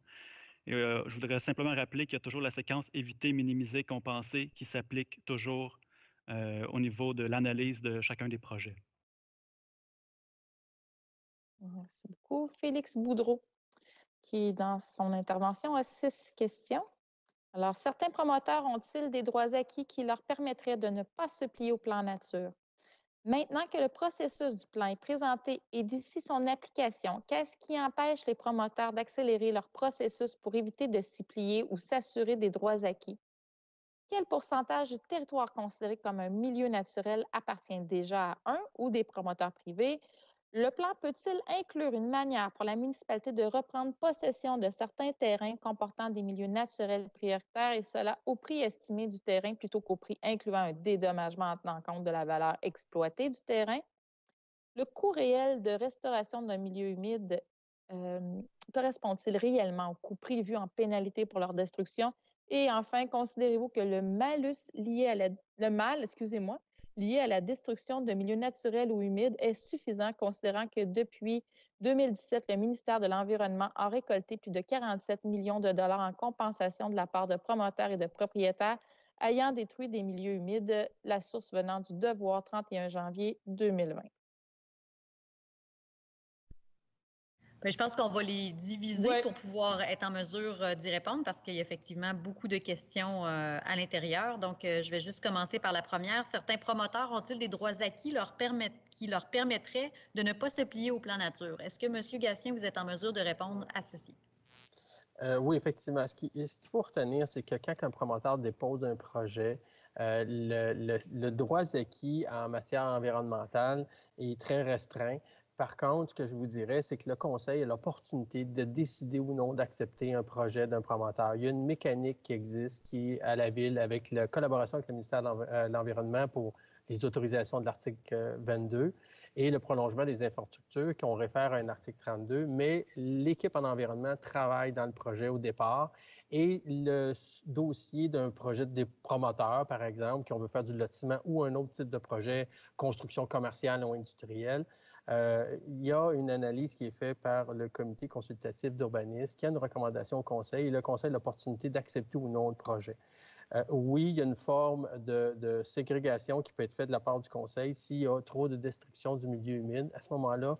Et, je voudrais simplement rappeler qu'il y a toujours la séquence éviter, minimiser, compenser qui s'applique toujours au niveau de l'analyse de chacun des projets. Merci beaucoup. Félix Boudreau, qui, dans son intervention, a 6 questions. Alors, certains promoteurs ont-ils des droits acquis qui leur permettraient de ne pas se plier au plan nature? Maintenant que le processus du plan est présenté et d'ici son application, qu'est-ce qui empêche les promoteurs d'accélérer leur processus pour éviter de s'y plier ou s'assurer des droits acquis? Quel pourcentage du territoire considéré comme un milieu naturel appartient déjà à un ou des promoteurs privés? Le plan peut-il inclure une manière pour la municipalité de reprendre possession de certains terrains comportant des milieux naturels prioritaires et cela au prix estimé du terrain plutôt qu'au prix incluant un dédommagement en tenant compte de la valeur exploitée du terrain? Le coût réel de restauration d'un milieu humide correspond-il réellement au coût prévu en pénalité pour leur destruction? Et enfin, considérez-vous que le mal lié à la destruction de milieux naturels ou humides est suffisant, considérant que depuis 2017, le ministère de l'Environnement a récolté plus de 47 millions de dollars en compensation de la part de promoteurs et de propriétaires ayant détruit des milieux humides, la source venant du Devoir 31 janvier 2020. Bien, je pense qu'on va les diviser Ouais. pour pouvoir être en mesure d'y répondre parce qu'il y a effectivement beaucoup de questions à l'intérieur. Donc, je vais juste commencer par la première. Certains promoteurs ont-ils des droits acquis qui leur permettraient de ne pas se plier au plan nature? Est-ce que, M. Gatien, vous êtes en mesure de répondre à ceci? Oui, effectivement. Ce qu'il faut retenir, c'est que quand un promoteur dépose un projet, le droit acquis en matière environnementale est très restreint. Par contre, ce que je vous dirais, c'est que le conseil a l'opportunité de décider ou non d'accepter un projet d'un promoteur. Il y a une mécanique qui existe, qui est à la Ville, avec la collaboration avec le ministère de l'Environnement pour les autorisations de l'article 22 et le prolongement des infrastructures qu'on réfère à un article 32, mais l'équipe en environnement travaille dans le projet au départ et le dossier d'un projet des promoteurs, par exemple, qui on veut faire du lotissement ou un autre type de projet, construction commerciale ou industrielle, il y a une analyse qui est faite par le comité consultatif d'urbanisme qui a une recommandation au conseil et le conseil a l'opportunité d'accepter ou non le projet. Oui, il y a une forme de ségrégation qui peut être faite de la part du conseil s'il y a trop de destruction du milieu humide. À ce moment-là,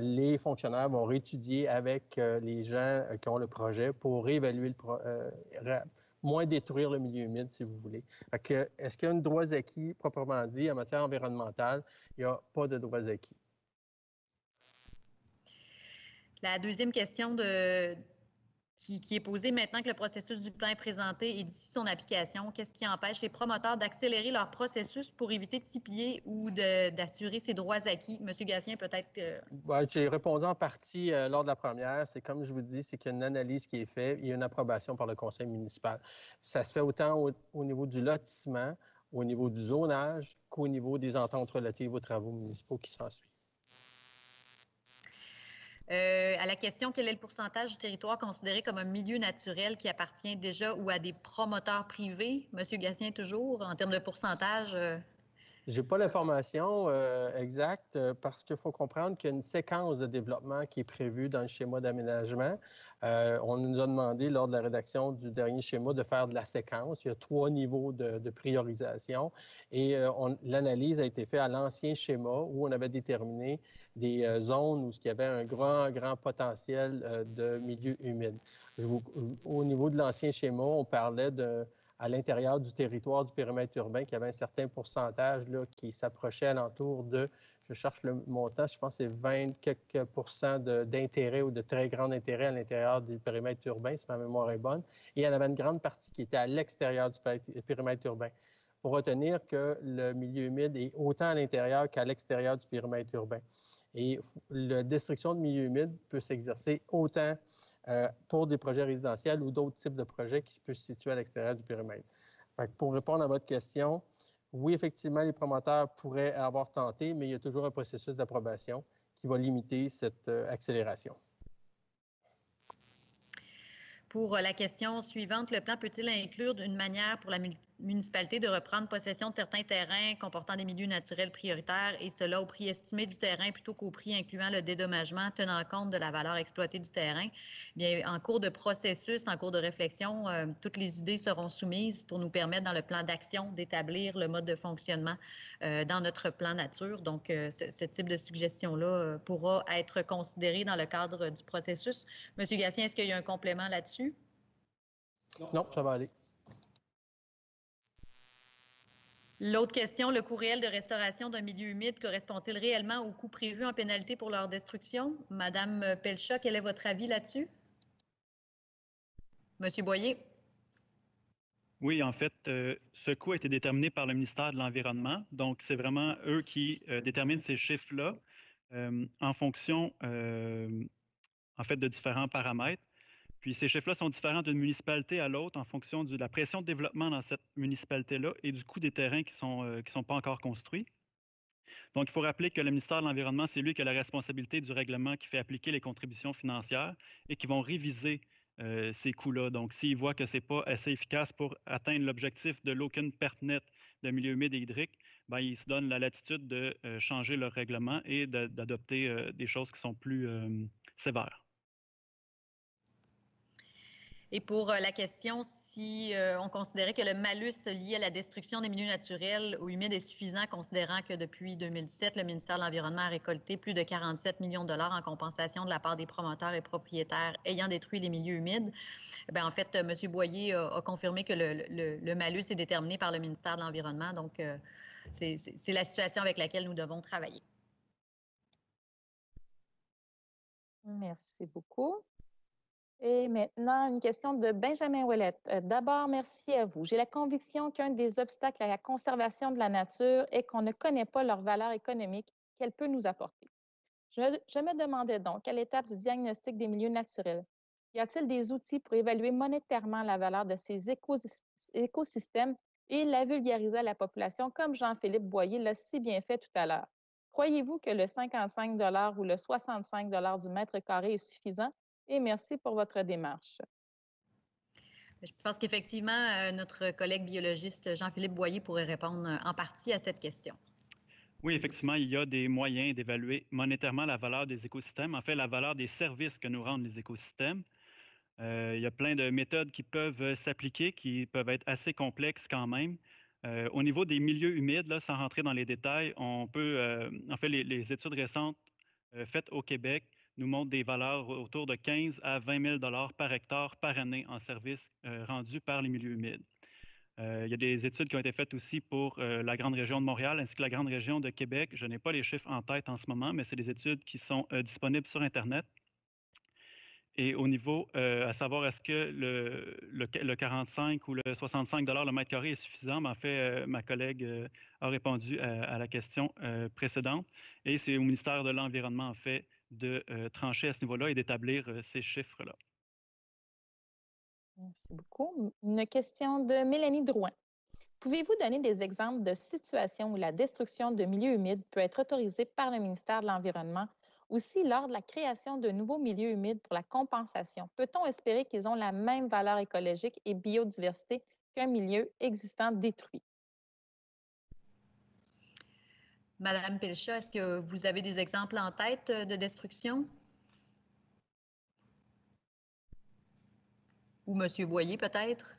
les fonctionnaires vont réétudier avec les gens qui ont le projet pour réévaluer moins détruire le milieu humide, si vous voulez. Est-ce qu'il y a un droit acquis, proprement dit, en matière environnementale? Il n'y a pas de droit acquis. La deuxième question qui est posée maintenant que le processus du plan est présenté et d'ici son application, qu'est-ce qui empêche les promoteurs d'accélérer leur processus pour éviter de s'y plier ou d'assurer ses droits acquis? Monsieur Gatien, peut-être que... J'ai répondu en partie lors de la première. C'est comme je vous dis, c'est qu'il y a une analyse qui est faite, il y a une approbation par le conseil municipal. Ça se fait autant au niveau du lotissement, au niveau du zonage, qu'au niveau des ententes relatives aux travaux municipaux qui s'ensuivent. À la question, quel est le pourcentage du territoire considéré comme un milieu naturel qui appartient déjà ou à des promoteurs privés? Monsieur Gatien, toujours, en termes de pourcentage? Je n'ai pas l'information exacte parce qu'il faut comprendre qu'il y a une séquence de développement qui est prévue dans le schéma d'aménagement. On nous a demandé lors de la rédaction du dernier schéma de faire de la séquence. Il y a 3 niveaux de priorisation et l'analyse a été faite à l'ancien schéma où on avait déterminé des zones où il y avait un grand potentiel de milieu humide. Au niveau de l'ancien schéma, on parlait à l'intérieur du territoire du périmètre urbain, qu'il y avait un certain pourcentage là, qui s'approchait alentour de, je cherche le montant, je pense que c'est 20 quelques % d'intérêt ou de très grand intérêt à l'intérieur du périmètre urbain, si ma mémoire est bonne. Et il y en avait une grande partie qui était à l'extérieur du périmètre urbain. Il faut retenir que le milieu humide est autant à l'intérieur qu'à l'extérieur du périmètre urbain. Et la destruction de milieu humide peut s'exercer autant pour des projets résidentiels ou d'autres types de projets qui peuvent se situer à l'extérieur du périmètre. Pour répondre à votre question, oui, effectivement, les promoteurs pourraient avoir tenté, mais il y a toujours un processus d'approbation qui va limiter cette accélération. Pour la question suivante, le plan peut-il inclure une manière pour la municipalité de reprendre possession de certains terrains comportant des milieux naturels prioritaires et cela au prix estimé du terrain plutôt qu'au prix incluant le dédommagement tenant compte de la valeur exploitée du terrain? Bien, en cours de processus, en cours de réflexion, toutes les idées seront soumises pour nous permettre dans le plan d'action d'établir le mode de fonctionnement dans notre plan nature. Donc, ce type de suggestion-là pourra être considéré dans le cadre du processus. Monsieur Gatien, est-ce qu'il y a un complément là-dessus? Non, ça va aller. L'autre question, le coût réel de restauration d'un milieu humide correspond-il réellement au coût prévu en pénalité pour leur destruction? Madame Pelcha, quel est votre avis là-dessus? Monsieur Boyer? Oui, en fait, ce coût a été déterminé par le ministère de l'Environnement. Donc, c'est vraiment eux qui déterminent ces chiffres-là en fonction, en fait, de différents paramètres. Puis ces chiffres-là sont différents d'une municipalité à l'autre en fonction de la pression de développement dans cette municipalité-là et du coût des terrains qui sont pas encore construits. Donc, il faut rappeler que le ministère de l'Environnement, c'est lui qui a la responsabilité du règlement qui fait appliquer les contributions financières et qui vont réviser ces coûts-là. Donc, s'ils voient que ce n'est pas assez efficace pour atteindre l'objectif de l'aucune perte nette de milieu humide et hydrique, bien, ils se donnent la latitude de changer leur règlement et d'adopter des choses qui sont plus sévères. Et pour la question, si on considérait que le malus lié à la destruction des milieux naturels ou humides est suffisant, considérant que depuis 2017, le ministère de l'Environnement a récolté plus de 47 millions de dollars en compensation de la part des promoteurs et propriétaires ayant détruit les milieux humides, bien, en fait, M. Boyer a confirmé que le malus est déterminé par le ministère de l'Environnement. Donc, c'est la situation avec laquelle nous devons travailler. Merci beaucoup. Et maintenant, une question de Benjamin Ouellette. D'abord, merci à vous. J'ai la conviction qu'un des obstacles à la conservation de la nature est qu'on ne connaît pas leur valeur économique qu'elle peut nous apporter. Je me demandais donc, à l'étape du diagnostic des milieux naturels, y a-t-il des outils pour évaluer monétairement la valeur de ces écosystèmes et la vulgariser à la population, comme Jean-Philippe Boyer l'a si bien fait tout à l'heure? Croyez-vous que le 55 ou le 65 du mètre carré est suffisant? Et merci pour votre démarche. Je pense qu'effectivement, notre collègue biologiste Jean-Philippe Boyer pourrait répondre en partie à cette question. Oui, effectivement, il y a des moyens d'évaluer monétairement la valeur des écosystèmes, en fait, la valeur des services que nous rendent les écosystèmes. Il y a plein de méthodes qui peuvent s'appliquer, qui peuvent être assez complexes quand même. Au niveau des milieux humides, là, sans rentrer dans les détails, on peut, en fait, les études récentes faites au Québec nous montrent des valeurs autour de 15 à 20 000 par hectare par année en services rendus par les milieux humides. Il y a des études qui ont été faites aussi pour la grande région de Montréal ainsi que la grande région de Québec. Je n'ai pas les chiffres en tête en ce moment, mais c'est des études qui sont disponibles sur Internet. Et au niveau, à savoir est-ce que le 45 ou le 65 le mètre carré est suffisant, mais en fait, ma collègue a répondu à la question précédente. Et c'est au ministère de l'Environnement, en fait, de trancher à ce niveau-là et d'établir ces chiffres-là. Merci beaucoup. Une question de Mélanie Drouin. Pouvez-vous donner des exemples de situations où la destruction de milieux humides peut être autorisée par le ministère de l'Environnement? Aussi, lors de la création de nouveaux milieux humides pour la compensation, peut-on espérer qu'ils ont la même valeur écologique et biodiversité qu'un milieu existant détruit? Madame Pelcha, est-ce que vous avez des exemples en tête de destruction? Ou Monsieur Boyer, peut-être?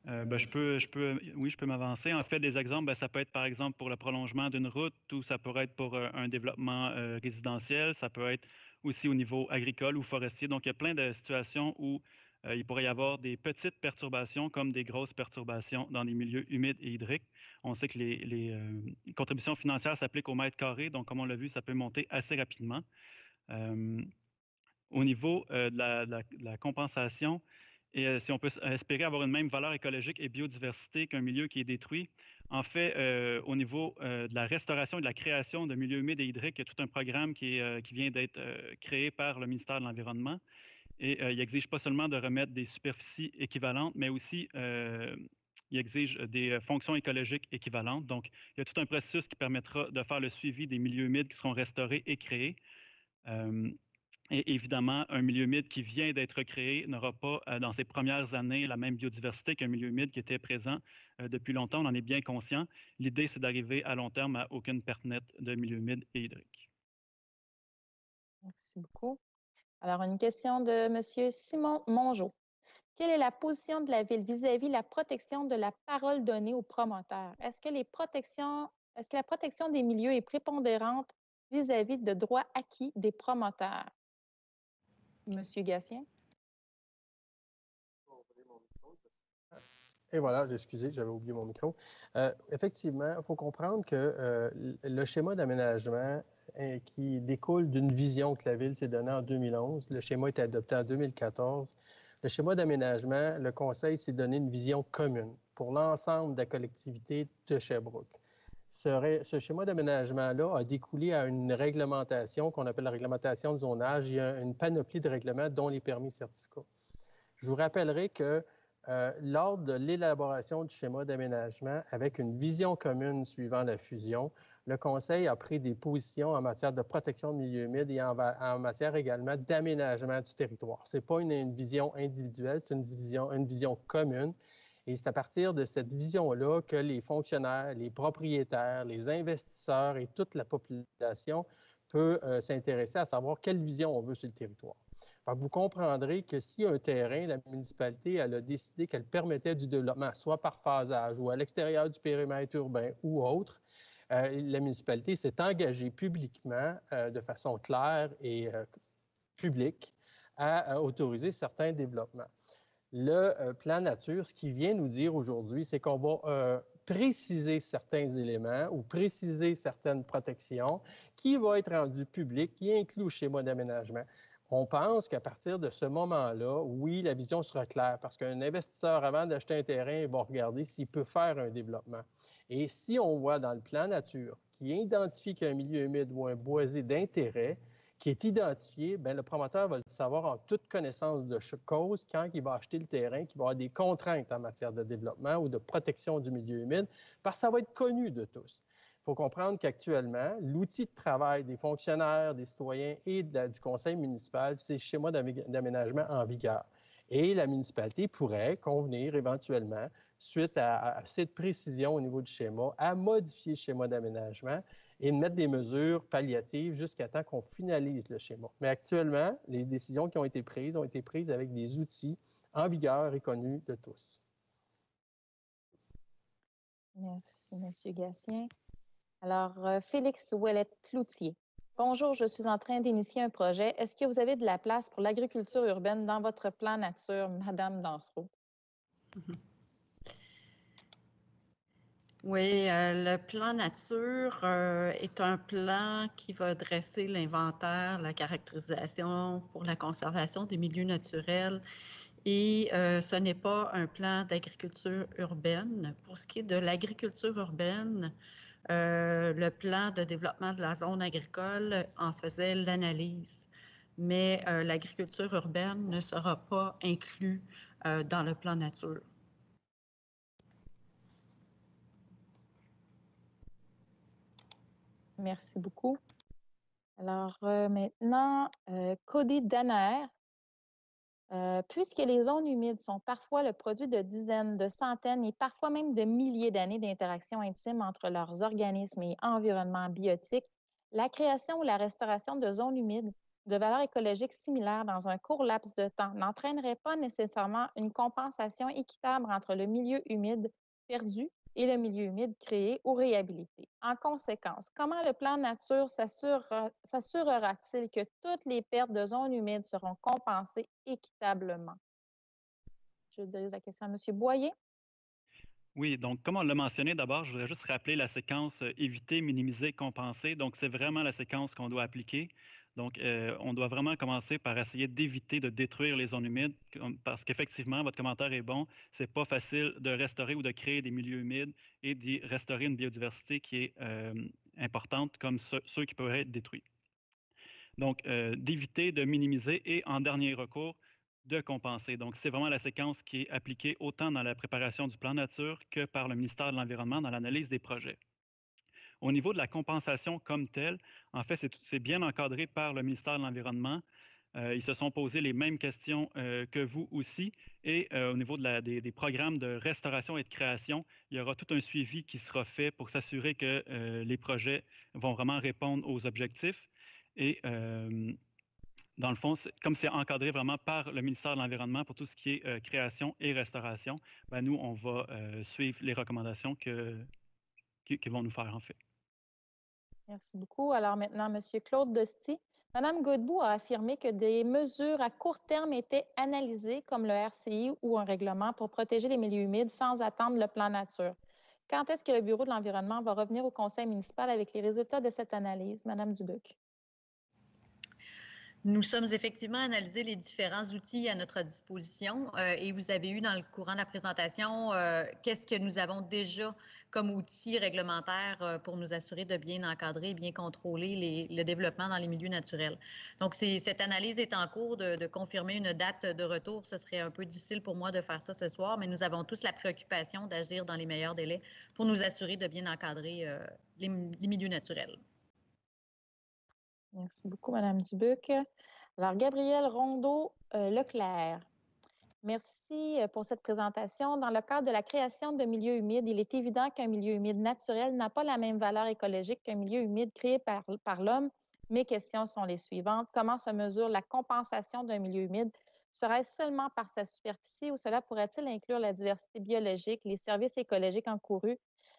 Oui, je peux m'avancer. En fait, des exemples, ça peut être par exemple pour le prolongement d'une route ou ça pourrait être pour un développement résidentiel, ça peut être aussi au niveau agricole ou forestier. Donc, il y a plein de situations où il pourrait y avoir des petites perturbations comme des grosses perturbations dans les milieux humides et hydriques. On sait que les contributions financières s'appliquent au mètre carré, donc comme on l'a vu, ça peut monter assez rapidement. Au niveau de la compensation, et si on peut espérer avoir une même valeur écologique et biodiversité qu'un milieu qui est détruit, en fait, au niveau de la restauration et de la création de milieux humides et hydriques, il y a tout un programme qui vient d'être créé par le ministère de l'Environnement. Et il n'exige pas seulement de remettre des superficies équivalentes, mais aussi il exige des fonctions écologiques équivalentes. Donc, il y a tout un processus qui permettra de faire le suivi des milieux humides qui seront restaurés et créés. Et évidemment, un milieu humide qui vient d'être créé n'aura pas, dans ses premières années, la même biodiversité qu'un milieu humide qui était présent depuis longtemps. On en est bien conscient. L'idée, c'est d'arriver à long terme à aucune perte nette de milieu humide et hydrique. Merci beaucoup. Alors, une question de M. Simon Mongeau. Quelle est la position de la Ville vis-à-vis la protection de la parole donnée aux promoteurs? Est-ce que la protection des milieux est prépondérante vis-à-vis de droits acquis des promoteurs? Monsieur Gatien? Et voilà, excusez, j'avais oublié mon micro. Effectivement, il faut comprendre que le schéma d'aménagement qui découle d'une vision que la Ville s'est donnée en 2011, le schéma a été adopté en 2014. Le schéma d'aménagement, le Conseil s'est donné une vision commune pour l'ensemble de la collectivité de Sherbrooke. Ce schéma d'aménagement-là a découlé à une réglementation qu'on appelle la réglementation de zonage. Il y a une panoplie de règlements, dont les permis et certificats. Je vous rappellerai que lors de l'élaboration du schéma d'aménagement, avec une vision commune suivant la fusion, le Conseil a pris des positions en matière de protection de milieux humides et en matière également d'aménagement du territoire. Ce n'est pas une vision individuelle, c'est une vision commune. Et c'est à partir de cette vision-là que les fonctionnaires, les propriétaires, les investisseurs et toute la population peut s'intéresser à savoir quelle vision on veut sur le territoire. Donc, vous comprendrez que si un terrain, la municipalité, elle a décidé qu'elle permettait du développement, soit par phasage ou à l'extérieur du périmètre urbain ou autre, la municipalité s'est engagée publiquement, de façon claire et publique, à autoriser certains développements. Le plan nature, ce qu'il vient nous dire aujourd'hui, c'est qu'on va préciser certains éléments ou préciser certaines protections qui vont être rendues publiques, qui incluent le schéma d'aménagement. On pense qu'à partir de ce moment-là, oui, la vision sera claire parce qu'un investisseur, avant d'acheter un terrain, va regarder s'il peut faire un développement. Et si on voit dans le plan nature qui identifie qu'il y a un milieu humide ou un boisé d'intérêt qui est identifié, bien, le promoteur va le savoir en toute connaissance de cause quand il va acheter le terrain, qu'il va avoir des contraintes en matière de développement ou de protection du milieu humide, parce que ça va être connu de tous. Il faut comprendre qu'actuellement, l'outil de travail des fonctionnaires, des citoyens et du conseil municipal, c'est le schéma d'aménagement en vigueur. Et la municipalité pourrait convenir éventuellement, suite à cette précision au niveau du schéma, à modifier le schéma d'aménagement et de mettre des mesures palliatives jusqu'à temps qu'on finalise le schéma. Mais actuellement, les décisions qui ont été prises avec des outils en vigueur et connus de tous. Merci, M. Gatien. Alors, Félix Ouellette-Cloutier. Bonjour, je suis en train d'initier un projet. Est-ce que vous avez de la place pour l'agriculture urbaine dans votre plan nature, Madame Dansereau? Oui, le plan nature est un plan qui va dresser l'inventaire, la caractérisation pour la conservation des milieux naturels et ce n'est pas un plan d'agriculture urbaine. Pour ce qui est de l'agriculture urbaine, le plan de développement de la zone agricole en faisait l'analyse, mais l'agriculture urbaine ne sera pas inclue dans le plan nature. Merci beaucoup. Alors, maintenant, Cody Danaher. Puisque les zones humides sont parfois le produit de dizaines, de centaines et parfois même de milliers d'années d'interaction intime entre leurs organismes et environnements biotiques, la création ou la restauration de zones humides de valeur écologique similaire dans un court laps de temps n'entraînerait pas nécessairement une compensation équitable entre le milieu humide perdu et le milieu humide créé ou réhabilité. En conséquence, comment le plan nature s'assurera-t-il que toutes les pertes de zones humides seront compensées équitablement? Je dirige la question à M. Boyer. Oui, donc comme on l'a mentionné d'abord, je voudrais juste rappeler la séquence éviter, minimiser, compenser. Donc, c'est vraiment la séquence qu'on doit appliquer. Donc, on doit vraiment commencer par essayer d'éviter de détruire les zones humides parce qu'effectivement, votre commentaire est bon. C'est pas facile de restaurer ou de créer des milieux humides et d'y restaurer une biodiversité qui est importante comme ceux qui peuvent être détruits. Donc, d'éviter, de minimiser et en dernier recours, de compenser. Donc, c'est vraiment la séquence qui est appliquée autant dans la préparation du plan nature que par le ministère de l'Environnement dans l'analyse des projets. Au niveau de la compensation comme telle, en fait, c'est bien encadré par le ministère de l'Environnement. Ils se sont posés les mêmes questions que vous aussi. Et au niveau des programmes de restauration et de création, il y aura tout un suivi qui sera fait pour s'assurer que les projets vont vraiment répondre aux objectifs. Et dans le fond, comme c'est encadré vraiment par le ministère de l'Environnement pour tout ce qui est création et restauration, ben nous, on va suivre les recommandations qu'ils vont nous faire, en fait. Merci beaucoup. Alors maintenant, M. Claude Dosty. Mme Godbout a affirmé que des mesures à court terme étaient analysées, comme le RCI ou un règlement pour protéger les milieux humides sans attendre le plan nature. Quand est-ce que le Bureau de l'environnement va revenir au conseil municipal avec les résultats de cette analyse? Mme Dubuc. Nous sommes effectivement analysés les différents outils à notre disposition et vous avez eu dans le courant de la présentation qu'est-ce que nous avons déjà comme outils réglementaires pour nous assurer de bien encadrer, bien contrôler le développement dans les milieux naturels. Donc, cette analyse est en cours de confirmer une date de retour. Ce serait un peu difficile pour moi de faire ça ce soir, mais nous avons tous la préoccupation d'agir dans les meilleurs délais pour nous assurer de bien encadrer les milieux naturels. Merci beaucoup, Mme Dubuc. Alors, Gabrielle Rondeau-Leclerc. Merci pour cette présentation. Dans le cadre de la création de milieux humides, il est évident qu'un milieu humide naturel n'a pas la même valeur écologique qu'un milieu humide créé par l'homme. Mes questions sont les suivantes. Comment se mesure la compensation d'un milieu humide? Serait-ce seulement par sa superficie ou cela pourrait-il inclure la diversité biologique, les services écologiques encourus,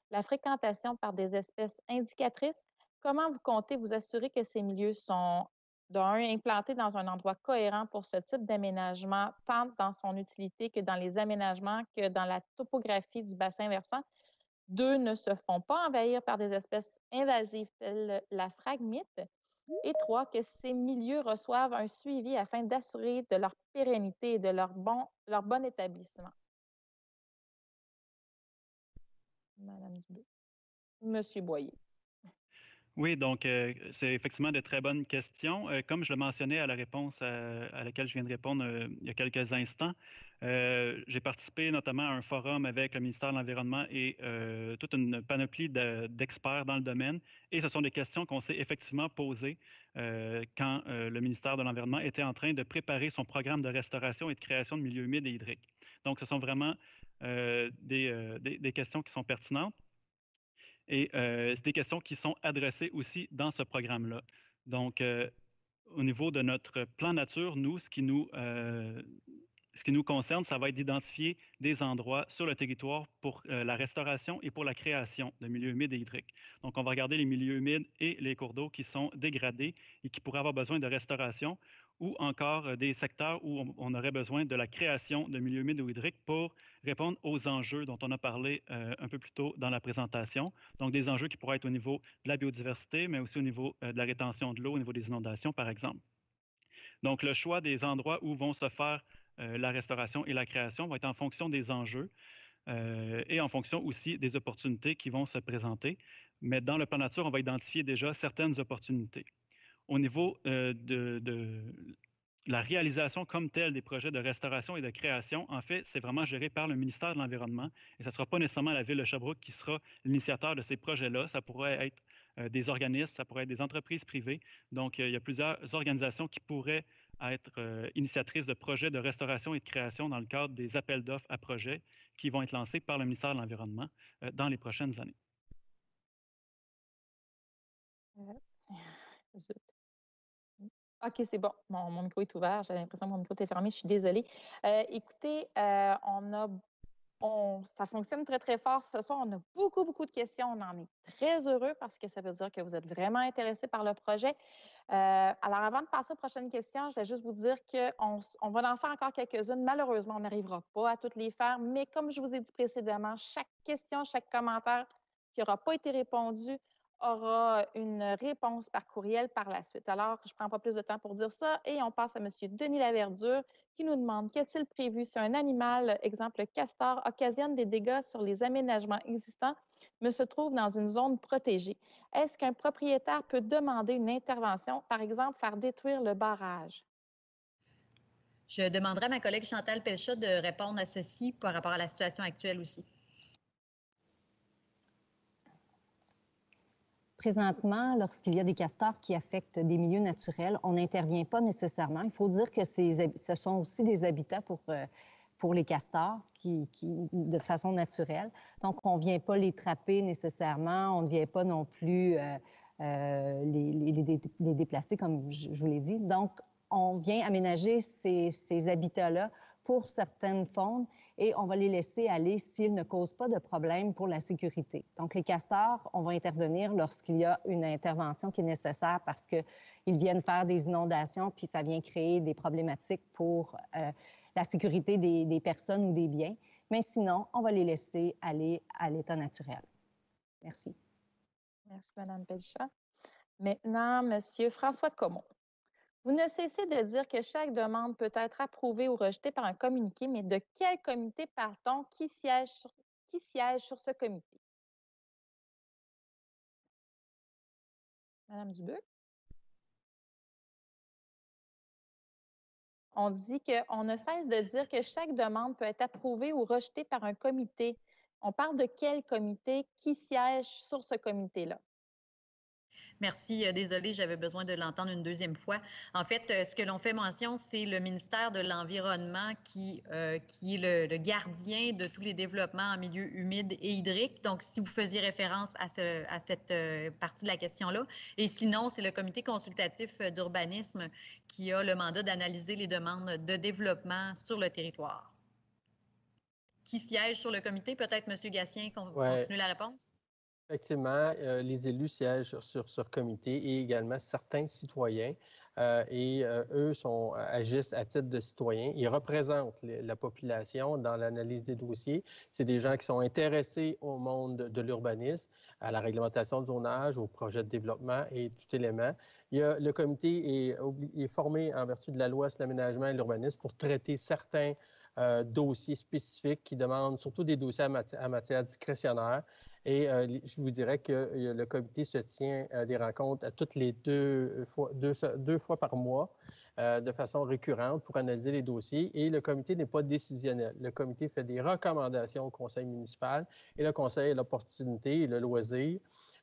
la fréquentation par des espèces indicatrices? Comment vous comptez vous assurer que ces milieux sont, d'un, implantés dans un endroit cohérent pour ce type d'aménagement, tant dans son utilité que dans les aménagements, que dans la topographie du bassin versant? Deux, ne se font pas envahir par des espèces invasives telles la phragmite. Et 3, que ces milieux reçoivent un suivi afin d'assurer de leur pérennité et de leur bon établissement. Madame Dubé. Monsieur Boyer. Oui, donc c'est effectivement de très bonnes questions. Comme je le mentionnais à la réponse à laquelle je viens de répondre il y a quelques instants, j'ai participé notamment à un forum avec le ministère de l'Environnement et toute une panoplie d'experts dans le domaine. Et ce sont des questions qu'on s'est effectivement posées quand le ministère de l'Environnement était en train de préparer son programme de restauration et de création de milieux humides et hydriques. Donc, ce sont vraiment des questions qui sont pertinentes. Et c'est des questions qui sont adressées aussi dans ce programme-là. Donc, au niveau de notre plan nature, nous, ce qui nous concerne, ça va être d'identifier des endroits sur le territoire pour la restauration et pour la création de milieux humides et hydriques. Donc, on va regarder les milieux humides et les cours d'eau qui sont dégradés et qui pourraient avoir besoin de restauration, ou encore des secteurs où on aurait besoin de la création de milieux humides ou hydriques pour répondre aux enjeux dont on a parlé un peu plus tôt dans la présentation. Donc, des enjeux qui pourraient être au niveau de la biodiversité, mais aussi au niveau de la rétention de l'eau, au niveau des inondations, par exemple. Donc, le choix des endroits où vont se faire la restauration et la création va être en fonction des enjeux et en fonction aussi des opportunités qui vont se présenter. Mais dans le plan nature, on va identifier déjà certaines opportunités. Au niveau de la réalisation comme telle des projets de restauration et de création, en fait, c'est vraiment géré par le ministère de l'Environnement et ce ne sera pas nécessairement la Ville de Sherbrooke qui sera l'initiateur de ces projets-là. Ça pourrait être des organismes, ça pourrait être des entreprises privées. Donc, il y a plusieurs organisations qui pourraient être initiatrices de projets de restauration et de création dans le cadre des appels d'offres à projets qui vont être lancés par le ministère de l'Environnement dans les prochaines années. Zut. OK, c'est bon. Mon micro est ouvert. J'avais l'impression que mon micro était fermé. Je suis désolée. Écoutez, ça fonctionne très, très fort ce soir. On a beaucoup, beaucoup de questions. On en est très heureux parce que ça veut dire que vous êtes vraiment intéressés par le projet. Alors, avant de passer aux prochaines questions, je vais juste vous dire qu'on va en faire encore quelques-unes. Malheureusement, on n'arrivera pas à toutes les faire, mais comme je vous ai dit précédemment, chaque question, chaque commentaire qui n'aura pas été répondu aura une réponse par courriel par la suite. Alors, je ne prends pas plus de temps pour dire ça et on passe à M. Denis Laverdure qui nous demande qu'est-il prévu si un animal, exemple le castor, occasionne des dégâts sur les aménagements existants, mais se trouve dans une zone protégée. Est-ce qu'un propriétaire peut demander une intervention, par exemple faire détruire le barrage? Je demanderai à ma collègue Chantal Pelchat de répondre à ceci par rapport à la situation actuelle aussi. Présentement, lorsqu'il y a des castors qui affectent des milieux naturels, on n'intervient pas nécessairement. Il faut dire que ce sont aussi des habitats pour les castors de façon naturelle. Donc, on ne vient pas les trapper nécessairement, on ne vient pas non plus les déplacer, comme je vous l'ai dit. Donc, on vient aménager ces habitats-là pour certaines faunes et on va les laisser aller s'ils ne causent pas de problème pour la sécurité. Donc, les castors, on va intervenir lorsqu'il y a une intervention qui est nécessaire parce qu'ils viennent faire des inondations puis ça vient créer des problématiques pour la sécurité des personnes ou des biens. Mais sinon, on va les laisser aller à l'état naturel. Merci. Merci, Mme Pelchat. Maintenant, M. François Comeau. Vous ne cessez de dire que chaque demande peut être approuvée ou rejetée par un communiqué, mais de quel comité parle-t-on? Qui siège sur ce comité? Madame Dubuc? On dit qu'on ne cesse de dire que chaque demande peut être approuvée ou rejetée par un comité. On parle de quel comité? Qui siège sur ce comité-là? Merci. Désolée, j'avais besoin de l'entendre une deuxième fois. En fait, ce que l'on fait mention, c'est le ministère de l'Environnement qui est le gardien de tous les développements en milieu humide et hydrique. Donc, si vous faisiez référence à cette partie de la question-là. Et sinon, c'est le comité consultatif d'urbanisme qui a le mandat d'analyser les demandes de développement sur le territoire. Qui siège sur le comité? Peut-être M. Gatien continue la réponse? Effectivement, les élus siègent sur ce comité et également certains citoyens. eux agissent à titre de citoyens. Ils représentent la population dans l'analyse des dossiers. C'est des gens qui sont intéressés au monde de l'urbanisme, à la réglementation de zonage, au projet de développement et tout élément. Le comité est formé en vertu de la loi sur l'aménagement et l'urbanisme pour traiter certains dossiers spécifiques qui demandent surtout des dossiers en matière discrétionnaire. Et je vous dirais que le comité se tient à des rencontres à toutes les deux fois par mois de façon récurrente pour analyser les dossiers. Et le comité n'est pas décisionnel. Le comité fait des recommandations au conseil municipal et le conseil a l'opportunité et le loisir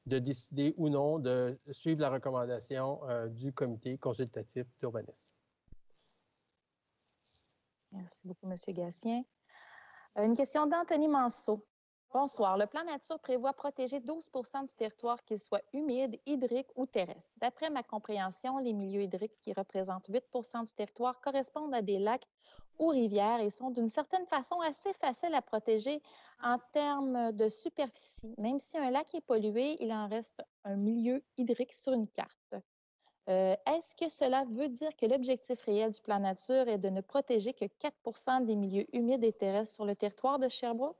de décider ou non de suivre la recommandation du comité consultatif d'urbanisme. Merci beaucoup, M. Gatien. Une question d'Anthony Manceau. Bonsoir. Le plan nature prévoit protéger 12 du territoire, qu'il soit humide, hydrique ou terrestre. D'après ma compréhension, les milieux hydriques qui représentent 8 du territoire correspondent à des lacs ou rivières et sont d'une certaine façon assez faciles à protéger en termes de superficie. Même si un lac est pollué, il en reste un milieu hydrique sur une carte. Est-ce que cela veut dire que l'objectif réel du plan nature est de ne protéger que 4 des milieux humides et terrestres sur le territoire de Sherbrooke?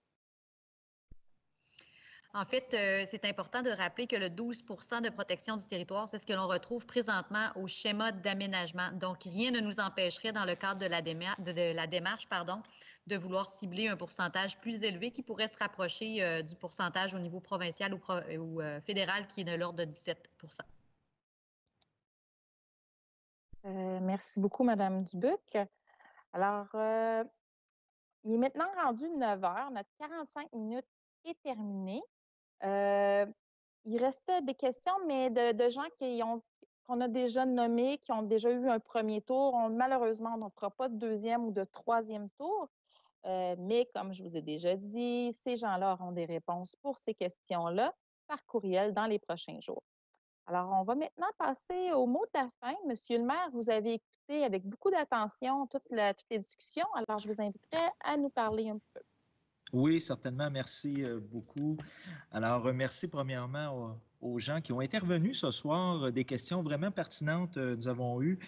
En fait, c'est important de rappeler que le 12 de protection du territoire, c'est ce que l'on retrouve présentement au schéma d'aménagement. Donc, rien ne nous empêcherait, dans le cadre de la démarche, de vouloir cibler un pourcentage plus élevé qui pourrait se rapprocher du pourcentage au niveau provincial ou fédéral, qui est de l'ordre de 17 Merci beaucoup, Mme Dubuc. Alors, il est maintenant rendu 9 heures. Notre 45 minutes est terminé. Il restait des questions, mais de gens qu'on a déjà nommés, qui ont déjà eu un premier tour. Malheureusement, on ne fera pas de deuxième ou de troisième tour. Mais comme je vous ai déjà dit, ces gens-là auront des réponses pour ces questions-là par courriel dans les prochains jours. Alors, on va maintenant passer au mot de la fin. Monsieur le maire, vous avez écouté avec beaucoup d'attention toutes les discussions. Alors, je vous inviterai à nous parler un petit peu. Oui, certainement. Merci beaucoup. Alors, merci premièrement aux gens qui ont intervenu ce soir. Des questions vraiment pertinentes nous avons eues.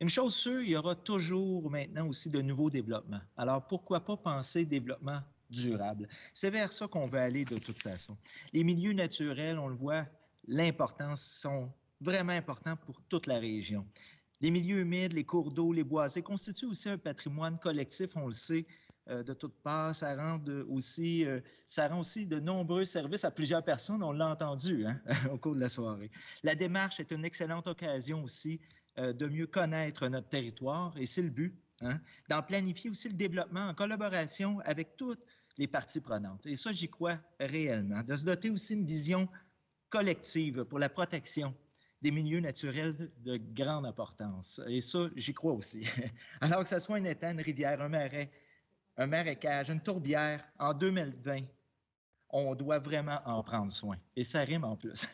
Une chose sûre, il y aura toujours maintenant aussi de nouveaux développements. Alors, pourquoi pas penser développement durable? C'est vers ça qu'on veut aller de toute façon. Les milieux naturels, on le voit, l'importance sont vraiment importants pour toute la région. Les milieux humides, les cours d'eau, les boisés constituent aussi un patrimoine collectif, on le sait, de toutes parts. Ça rend aussi de nombreux services à plusieurs personnes, on l'a entendu au cours de la soirée. La démarche est une excellente occasion aussi de mieux connaître notre territoire, et c'est le but, d'en planifier aussi le développement en collaboration avec toutes les parties prenantes. Et ça, j'y crois réellement. De se doter aussi d'une vision collective pour la protection des milieux naturels de grande importance. Et ça, j'y crois aussi. Alors que ce soit un étang, une rivière, un marais, un marécage, une tourbière, en 2020, on doit vraiment en prendre soin. Et ça rime en plus.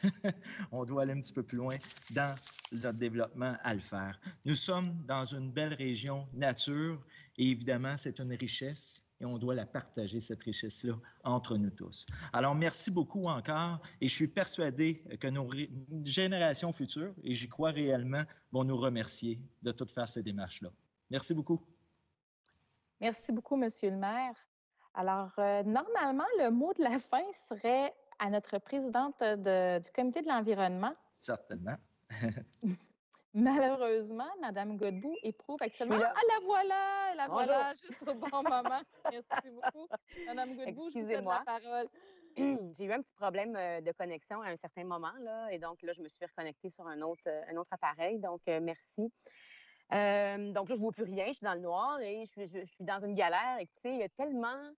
On doit aller un petit peu plus loin dans notre développement à le faire. Nous sommes dans une belle région nature et évidemment, c'est une richesse et on doit la partager, cette richesse-là, entre nous tous. Alors, merci beaucoup encore et je suis persuadé que nos générations futures, et j'y crois réellement, vont nous remercier de toutes faire ces démarches-là. Merci beaucoup. Merci beaucoup, Monsieur le maire. Alors, normalement, le mot de la fin serait à notre présidente du comité de l'environnement. Certainement. Malheureusement, Mme Godbout éprouve actuellement... Ah, la voilà, juste au bon moment. Merci beaucoup. Mme Godbout, je vous cède la parole. J'ai eu un petit problème de connexion à un certain moment, là, et donc là, je me suis reconnectée sur un autre appareil, donc merci. Donc là, je ne vois plus rien, je suis dans le noir et je suis dans une galère. Écoutez, il y a tellement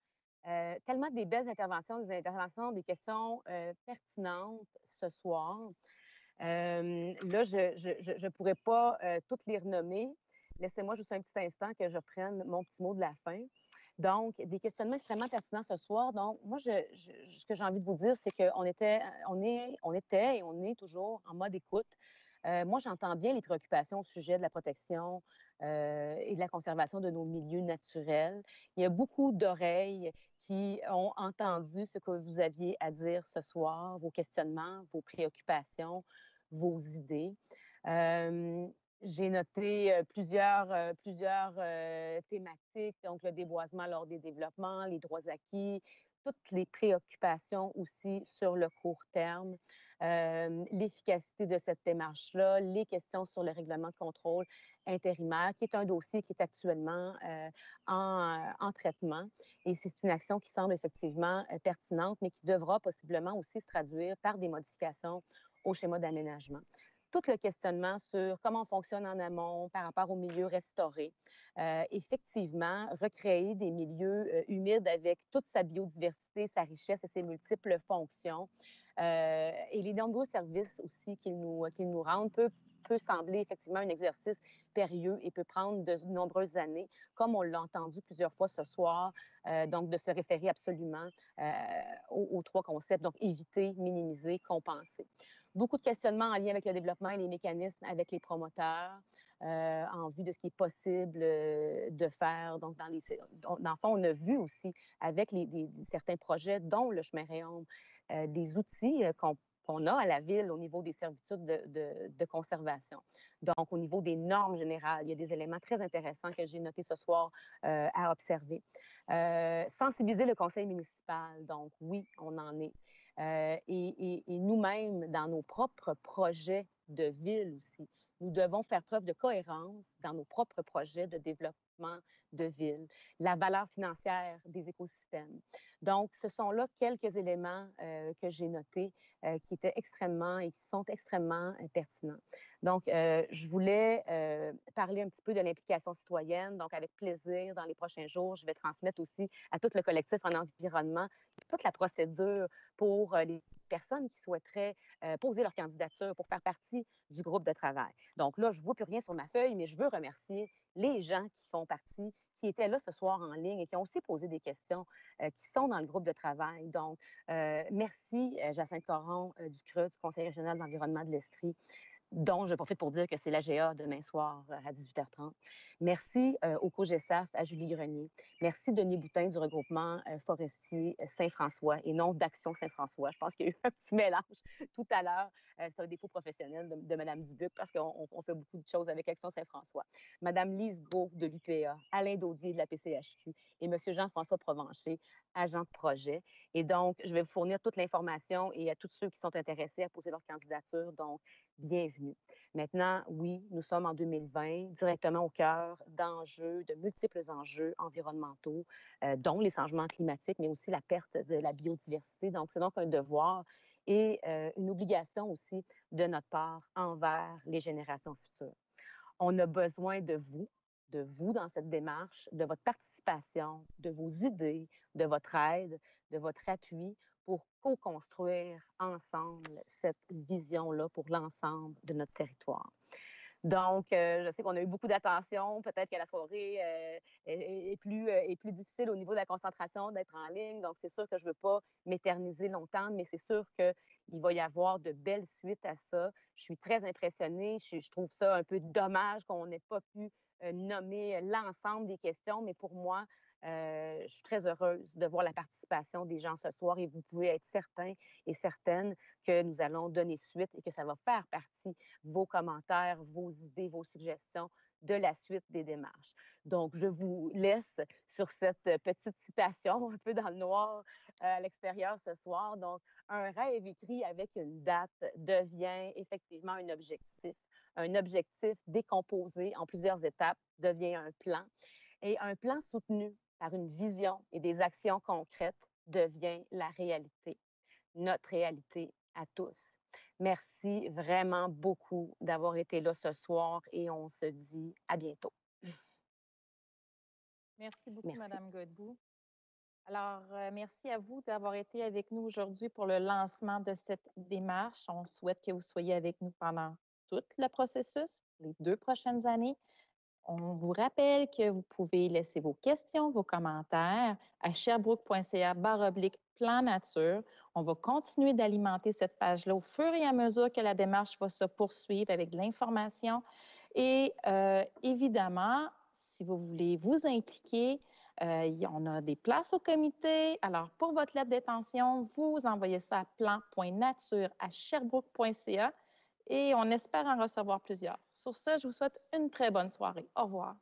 des belles interventions, des questions pertinentes ce soir. Là, je ne pourrais pas toutes les renommer. Laissez-moi juste un petit instant que je reprenne mon petit mot de la fin. Donc, des questionnements extrêmement pertinents ce soir. Donc, moi, ce que j'ai envie de vous dire, c'est qu'on était et on est toujours en mode écoute. Moi, j'entends bien les préoccupations au sujet de la protection et de la conservation de nos milieux naturels. Il y a beaucoup d'oreilles qui ont entendu ce que vous aviez à dire ce soir, vos questionnements, vos préoccupations, vos idées. J'ai noté plusieurs thématiques, donc le déboisement lors des développements, les droits acquis, toutes les préoccupations aussi sur le court terme, l'efficacité de cette démarche-là, les questions sur le règlement de contrôle intérimaire, qui est un dossier qui est actuellement en traitement. Et c'est une action qui semble effectivement pertinente, mais qui devra possiblement aussi se traduire par des modifications au schéma d'aménagement. Tout le questionnement sur comment on fonctionne en amont par rapport aux milieux restaurés. Effectivement, recréer des milieux humides avec toute sa biodiversité, sa richesse et ses multiples fonctions. Et les nombreux services aussi qu'ils nous rendent peut sembler effectivement un exercice périlleux et peut prendre de nombreuses années, comme on l'a entendu plusieurs fois ce soir, donc de se référer absolument aux trois concepts, donc éviter, minimiser, compenser. Beaucoup de questionnements en lien avec le développement et les mécanismes avec les promoteurs en vue de ce qui est possible de faire. Donc, dans le fond, on a vu aussi avec certains projets, dont le chemin Réaume, des outils qu'on a à la ville au niveau des servitudes de conservation. Donc, au niveau des normes générales, il y a des éléments très intéressants que j'ai notés ce soir à observer. Sensibiliser le conseil municipal, donc oui, on en est. Et nous-mêmes, dans nos propres projets de ville aussi, nous devons faire preuve de cohérence dans nos propres projets de développement de ville, la valeur financière des écosystèmes. Donc, ce sont là quelques éléments que j'ai notés qui étaient extrêmement et qui sont extrêmement pertinents. Donc, je voulais parler un petit peu de l'implication citoyenne. Donc, avec plaisir, dans les prochains jours, je vais transmettre aussi à tout le collectif en environnement toute la procédure pour les personnes qui souhaiteraient poser leur candidature pour faire partie du groupe de travail. Donc là, je ne vois plus rien sur ma feuille, mais je veux remercier les gens qui font partie, qui étaient là ce soir en ligne et qui ont aussi posé des questions, qui sont dans le groupe de travail. Donc, merci Jacinthe Caron du CRE, du Conseil régional d'environnement de l'Estrie, dont je profite pour dire que c'est l'AGA demain soir à 18h30. Merci au COGESAF, à Julie Grenier. Merci Denis Boutin du regroupement forestier Saint-François et non d'Action Saint-François. Je pense qu'il y a eu un petit mélange tout à l'heure. C'est un défaut professionnel de Mme Dubuc parce qu'on fait beaucoup de choses avec Action Saint-François. Mme Lise Beau de l'UPA, Alain Daudier de la PCHQ et M. Jean-François Provencher, agent de projet. Et donc, je vais vous fournir toute l'information et à tous ceux qui sont intéressés à poser leur candidature. Donc, bienvenue. Maintenant, oui, nous sommes en 2020, directement au cœur d'enjeux, de multiples enjeux environnementaux, dont les changements climatiques, mais aussi la perte de la biodiversité. Donc, c'est donc un devoir et une obligation aussi de notre part envers les générations futures. On a besoin de vous dans cette démarche, de votre participation, de vos idées, de votre aide, de votre appui pour co-construire ensemble cette vision-là pour l'ensemble de notre territoire. Donc, je sais qu'on a eu beaucoup d'attention. Peut-être que la soirée est plus difficile au niveau de la concentration d'être en ligne. Donc, c'est sûr que je ne veux pas m'éterniser longtemps, mais c'est sûr qu'il va y avoir de belles suites à ça. Je suis très impressionnée. Je trouve ça un peu dommage qu'on n'ait pas pu nommer l'ensemble des questions, mais pour moi, je suis très heureuse de voir la participation des gens ce soir et vous pouvez être certains et certaines que nous allons donner suite et que ça va faire partie vos commentaires, vos idées, vos suggestions de la suite des démarches. Donc, je vous laisse sur cette petite citation un peu dans le noir à l'extérieur ce soir. Donc, un rêve écrit avec une date devient effectivement un objectif. Un objectif décomposé en plusieurs étapes devient un plan. Et un plan soutenu par une vision et des actions concrètes devient la réalité, notre réalité à tous. Merci vraiment beaucoup d'avoir été là ce soir et on se dit à bientôt. Merci beaucoup, Mme Godbout. Alors, merci à vous d'avoir été avec nous aujourd'hui pour le lancement de cette démarche. On souhaite que vous soyez avec nous pendant tout le processus, les 2 prochaines années. On vous rappelle que vous pouvez laisser vos questions, vos commentaires à sherbrooke.ca/plan nature. On va continuer d'alimenter cette page-là au fur et à mesure que la démarche va se poursuivre avec de l'information. Et évidemment, si vous voulez vous impliquer, on a des places au comité. Alors, pour votre lettre d'intention, vous envoyez ça à plan.nature@sherbrooke.ca. et on espère en recevoir plusieurs. Sur ce, je vous souhaite une très bonne soirée. Au revoir.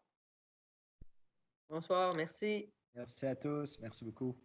Bonsoir, merci. Merci à tous. Merci beaucoup.